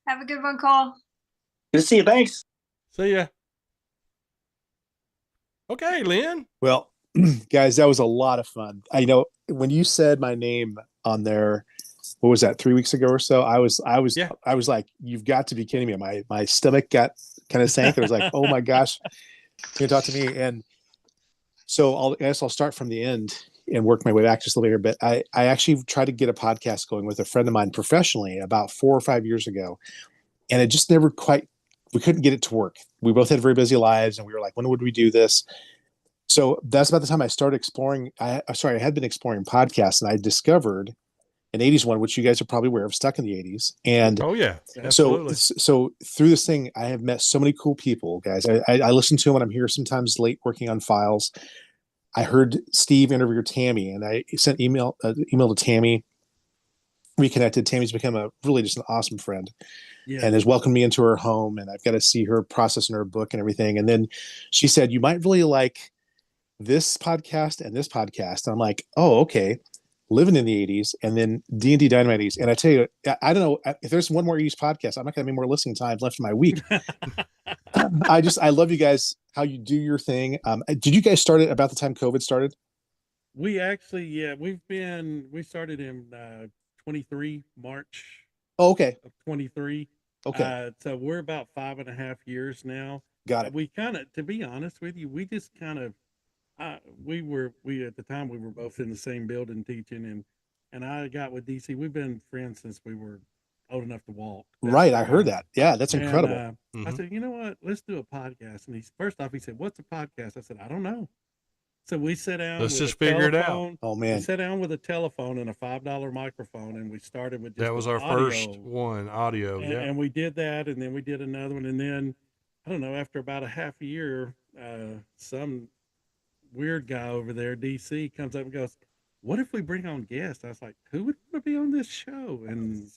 Have a good one, Cole. Good to see you. Thanks. See ya. Okay, Lynn. Well, guys, that was a lot of fun. I know when you said my name on there, what was that, 3 weeks ago or so? I was like, you've got to be kidding me. My stomach got kind of sank. I was like, oh my gosh, can you talk to me? And so I guess I'll start from the end and work my way back just a little bit. I actually tried to get a podcast going with a friend of mine professionally about 4 or 5 years ago. And it just never we couldn't get it to work. We both had very busy lives and we were like, when would we do this? So that's about the time I started exploring. I had been exploring podcasts and I discovered an 80s one, which you guys are probably aware of, Stuck in the 80s. And oh yeah, absolutely. So through this thing, I have met so many cool people, guys. I listen to them when I'm here sometimes late working on files. I heard Steve interview Tammy and I sent email to Tammy. We connected. Tammy's become just an awesome friend and has welcomed me into her home. And I've got to see her processing her book and everything. And then she said, you might really like this podcast and this podcast. And I'm like, oh, okay. Living in the 80s and then D&D Dynamite 80s. And I tell you, I don't know if there's one more 80s podcast, I'm not going to have any more listening time left in my week. I love you guys, how you do your thing. Did you guys start it about the time COVID started? We actually, we started in 23 March. Oh, okay. Of 23. Okay. So we're about 5.5 years now. Got it. We kind of, to be honest with you, we just kind of, we at the time we were both in the same building teaching and I got with DC. We've been friends since we were old enough to walk. Right. I heard that. Yeah. That's incredible. I said, you know what, let's do a podcast. And he said, what's a podcast? I said, I don't know. So we sat down. Let's with just a figure telephone. it out. Oh man, we sat down with a telephone and a $5 microphone, and we started with just that was our audio. first one, audio. And, and we did that, and then we did another one, and then I don't know. After about a half a year, some weird guy over there, DC, comes up and goes, "What if we bring on guests?" I was like, "Who would want to be on this show?" And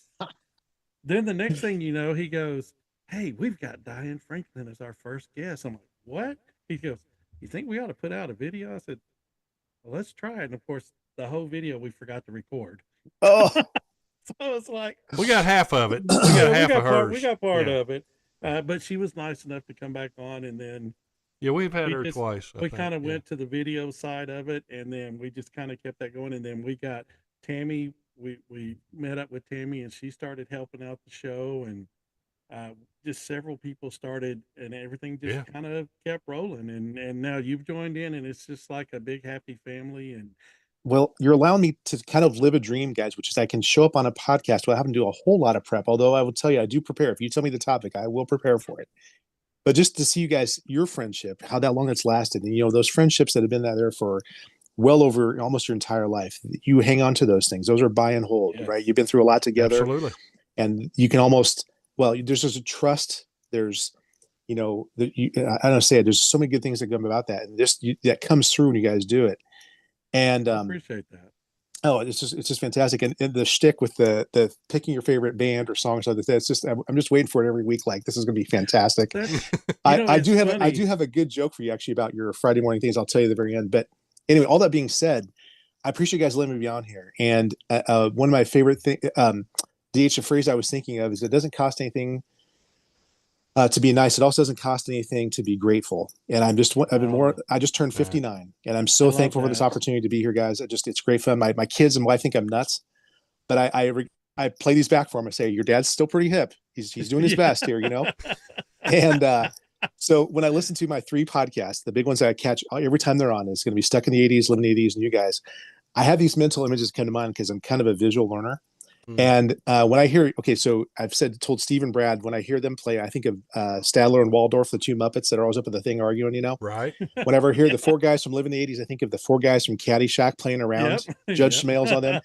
then the next thing you know, he goes, "Hey, we've got Diane Franklin as our first guest." I'm like, "What?" He goes, "You think we ought to put out a video?" I said, "Well, let's try it." And of course, the whole video we forgot to record. oh, So it's like we got half of it. We got half of hers. We got part of it. But she was nice enough to come back on, and then we've had her twice. We kind of went to the video side of it, and then we just kind of kept that going. And then we got Tammy. We met up with Tammy, and she started helping out the show, and just several people started, and everything just kind of kept rolling. And now you've joined in, and it's just like a big happy family. And well, you're allowing me to kind of live a dream, guys, which is I can show up on a podcast without having to do a whole lot of prep. Although I will tell you, I do prepare. If you tell me the topic, I will prepare for it. But just to see you guys, your friendship, how that long it's lasted, and those friendships that have been there for well over almost your entire life, you hang on to those things. Those are buy and hold, right? You've been through a lot together. Absolutely. And you can almost, there's just a trust. There's, I don't say it. There's so many good things that come about that, and that comes through when you guys do it. And I appreciate that. Oh, it's just fantastic. And the shtick with the picking your favorite band or songs like that. It's just I'm just waiting for it every week. Like, this is going to be fantastic. I do have a good joke for you actually about your Friday morning things. I'll tell you at the very end. But anyway, all that being said, I appreciate you guys letting me be on here. And one of my favorite things, DH, the phrase I was thinking of is it doesn't cost anything to be nice. It also doesn't cost anything to be grateful. And I just turned 59, and I'm so thankful for this opportunity to be here, guys. It's great fun. My kids and wife think I'm nuts, but I play these back for them. I say, your dad's still pretty hip. He's doing his best here, And so when I listen to my 3 podcasts, the big ones that I catch every time they're on is going to be Stuck in the 80s, Living in the 80s, and you guys, I have these mental images come to mind because I'm kind of a visual learner. And when I hear, so I've told Steve and Brad, when I hear them play, I think of Stadler and Waldorf, the 2 Muppets that are always up at the thing arguing, Right. Whenever I hear the 4 guys from Living in the 80s, I think of the 4 guys from Caddyshack playing around, Judge Smales on them.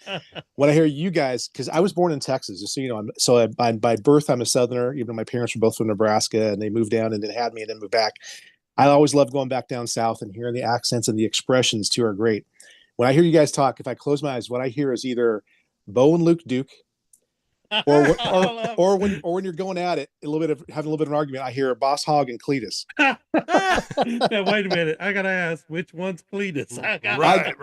When I hear you guys, because I was born in Texas, just so you know, by birth, I'm a Southerner, even though my parents were both from Nebraska, and they moved down and then had me and then moved back. I always loved going back down south and hearing the accents and the expressions too are great. When I hear you guys talk, if I close my eyes, what I hear is either Bo and Luke Duke, or when you're going at it, having a little bit of an argument, I hear Boss Hogg and Cletus. Now wait a minute, I gotta ask, which one's Cletus? Right.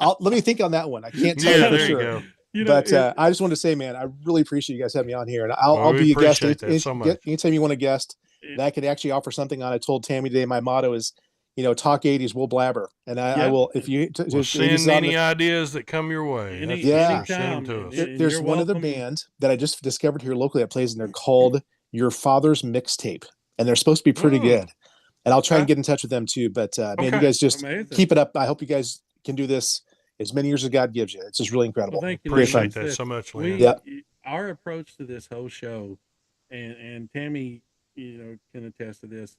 Let me think on that one. I can't tell you for sure. But I just wanted to say, man, I really appreciate you guys having me on here, and I'll be a guest anytime you want a guest that I could actually offer something on. I told Tammy today my motto is, talk 80s, we'll blabber, and I will. If you send any ideas that come your way, anytime, send them to us. There's one other band that I just discovered here locally that plays, and they're called Your Father's Mixtape, and they're supposed to be pretty good. And I'll try and get in touch with them too. But man, you guys just keep it up. I hope you guys can do this as many years as God gives you. It's just really incredible. Well, thank you. Appreciate that so much, Lynn. Our approach to this whole show, and Tammy, can attest to this.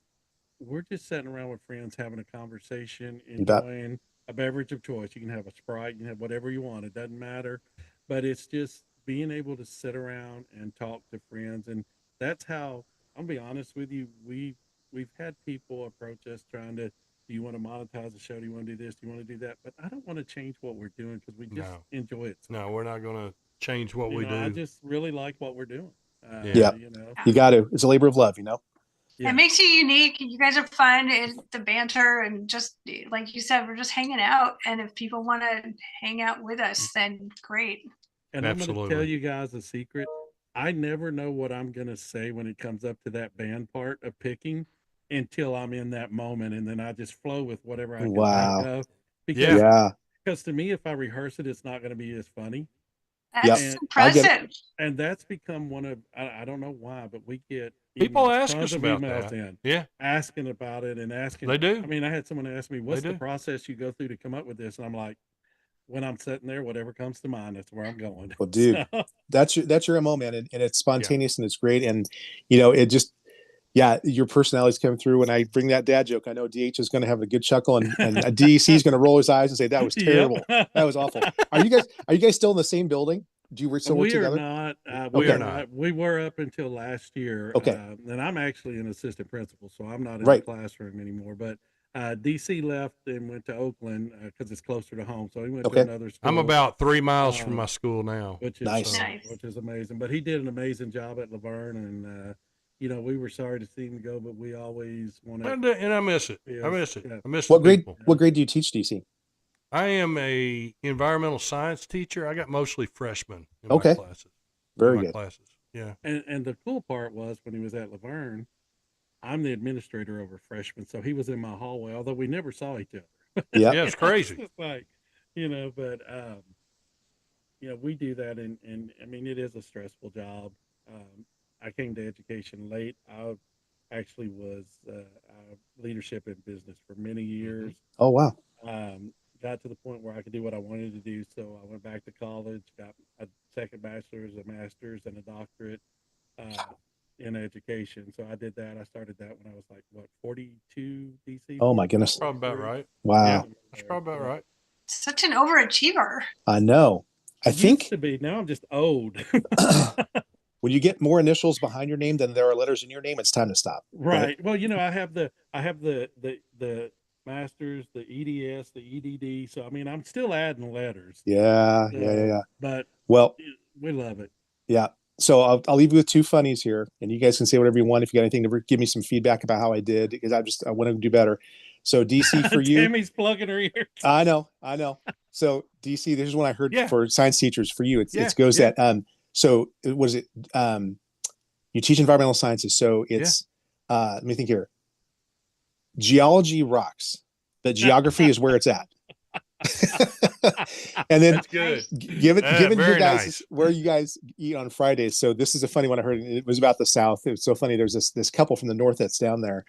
We're just sitting around with friends, having a conversation, enjoying a beverage of choice. You can have a Sprite, you can have whatever you want. It doesn't matter. But it's just being able to sit around and talk to friends. And that's how, I'll be honest with you, we've had people approach us trying to, do you want to monetize the show? Do you want to do this? Do you want to do that? But I don't want to change what we're doing because we just enjoy it. No, we're not going to change what we do. I just really like what we're doing. You got to. It's a labor of love, It makes you unique. You guys are fun, and the banter, and just like you said, we're just hanging out. And if people want to hang out with us, then great. And I'm going to tell you guys a secret. I never know what I'm going to say when it comes up to that band part of picking until I'm in that moment, and then I just flow with whatever I can think of. Because to me, if I rehearse it, it's not going to be as funny. That's impressive. And that's become one of, I don't know why, but we get people ask us about that. Asking about it and asking. They do. I mean, I had someone ask me, what's the process you go through to come up with this? And I'm like, when I'm sitting there, whatever comes to mind, that's where I'm going. Well, dude, that's your MO, man. And it's spontaneous and it's great. And, it just, Yeah, your personality's come through. When I bring that dad joke, I know DH is going to have a good chuckle, and DC is going to roll his eyes and say, "That was terrible. Yep. That was awful." Are you guys still in the same building? Do you still work together? We are not. We were up until last year. Okay. And I'm actually an assistant principal, so I'm not in the classroom anymore. But DC left and went to Oakland because it's closer to home. So he went to another school. I'm about 3 miles from my school now, which is nice. Which is amazing. But he did an amazing job at Laverne, and we were sorry to see him go, but we always wanted. And I miss it. I miss it. I miss what grade? What grade do you teach, DC? I am a environmental science teacher. I got mostly freshmen in my classes. Very good. Classes. Yeah. And the cool part was when he was at Laverne, I'm the administrator over freshmen, so he was in my hallway, although we never saw each other. Yeah, it's crazy. It's like, but we do that, and I mean, it is a stressful job. I came to education late. I actually was leadership in business for many years. Oh wow. Got to the point where I could do what I wanted to do, so I went back to college, got a second bachelor's, a master's, and a doctorate in education. So I did that. I started that when I was like 42 DC. Oh my goodness. Probably about right. Wow. Yeah, that's probably about right. Such an overachiever. I know. I think to be. Now I'm just old. When you get more initials behind your name than there are letters in your name, it's time to stop. Right. Well, I have the masters, the EDS, the EDD. So I mean, I'm still adding letters. Yeah. But we love it. Yeah. So I'll leave you with two funnies here, and you guys can say whatever you want. If you got anything to give me some feedback about how I did, because I want to do better. So DC for you. Tammy's plugging her ears. I know. So DC, this is one I heard for science teachers. For you, it goes that. So was it? You teach environmental sciences, so it's. Let me think here. Geology rocks, but geography is where it's at. And then given you guys where you guys eat on Fridays, so this is a funny one I heard. It was about the South. It was so funny. There's this couple from the North that's down there,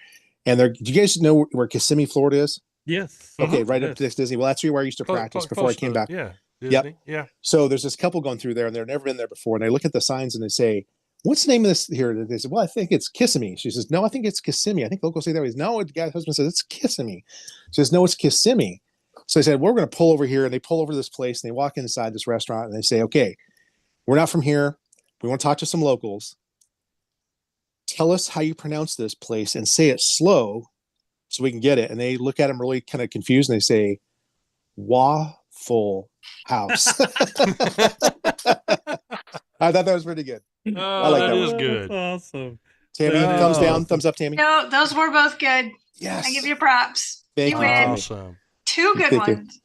and do you guys know where Kissimmee, Florida is? Yes. Okay, right up to Disney. Well, that's where I used to practice before I came back. Yeah. Disney. Yeah. So there's this couple going through there, and they've never been there before. And they look at the signs and they say, "What's the name of this here?" And they say, "Well, I think it's Kissimmee." She says, "No, I think it's Kissimmee." I think locals say that. He's no. The guy's husband says it's Kissimmee. She says, "No, it's Kissimmee." So they said, "We're going to pull over here," and they pull over to this place, and they walk inside this restaurant, and they say, "Okay, we're not from here. We want to talk to some locals. Tell us how you pronounce this place and say it slow so we can get it." And they look at him really kind of confused, and they say, "Waffle House." I thought that was pretty good. I like that. Is good. Awesome. Tammy, thumbs down, thumbs up, Tammy. No, those were both good. Yes. I give you props. Thank you. Win. Awesome. Two good ones.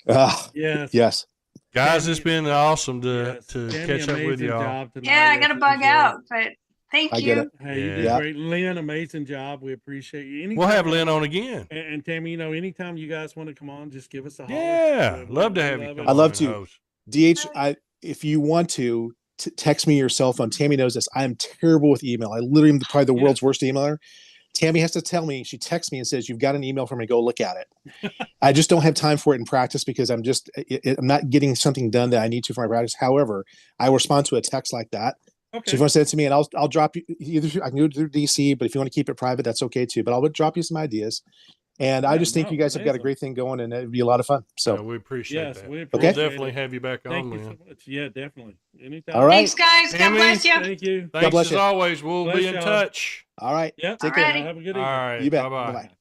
Yes. Guys, it's been awesome to catch up with y'all. Yeah, I got to bug out, but thank you. I get it. Hey, you did great. Lynn, amazing job. We appreciate you. Anytime, we'll have Lynn on again. And Tammy, anytime you guys want to come on, just give us a holler. Yeah, love to have you come on. I'd love to. DH, if you want to, text me your cell phone. Tammy knows this. I am terrible with email. I literally am probably the world's worst emailer. Tammy has to tell me, she texts me and says, "You've got an email for me, go look at it." I just don't have time for it in practice because I'm not getting something done that I need to for my practice. However, I will respond to a text like that. Okay. So if you want to send it to me, and I'll drop you either I can do it through DC, but if you want to keep it private, that's okay too. But I'll drop you some ideas. And I just think you guys have got a great thing going, and it'd be a lot of fun. So we appreciate that. We'll definitely have you back on. Thank you so much. Yeah, definitely. Anytime. All right. Thanks, guys. God bless you. Thank you. Thanks God bless as always. We'll be in touch. All right. Yep. Take care. Have a good evening. All right. You bet. Bye-bye. Bye-bye.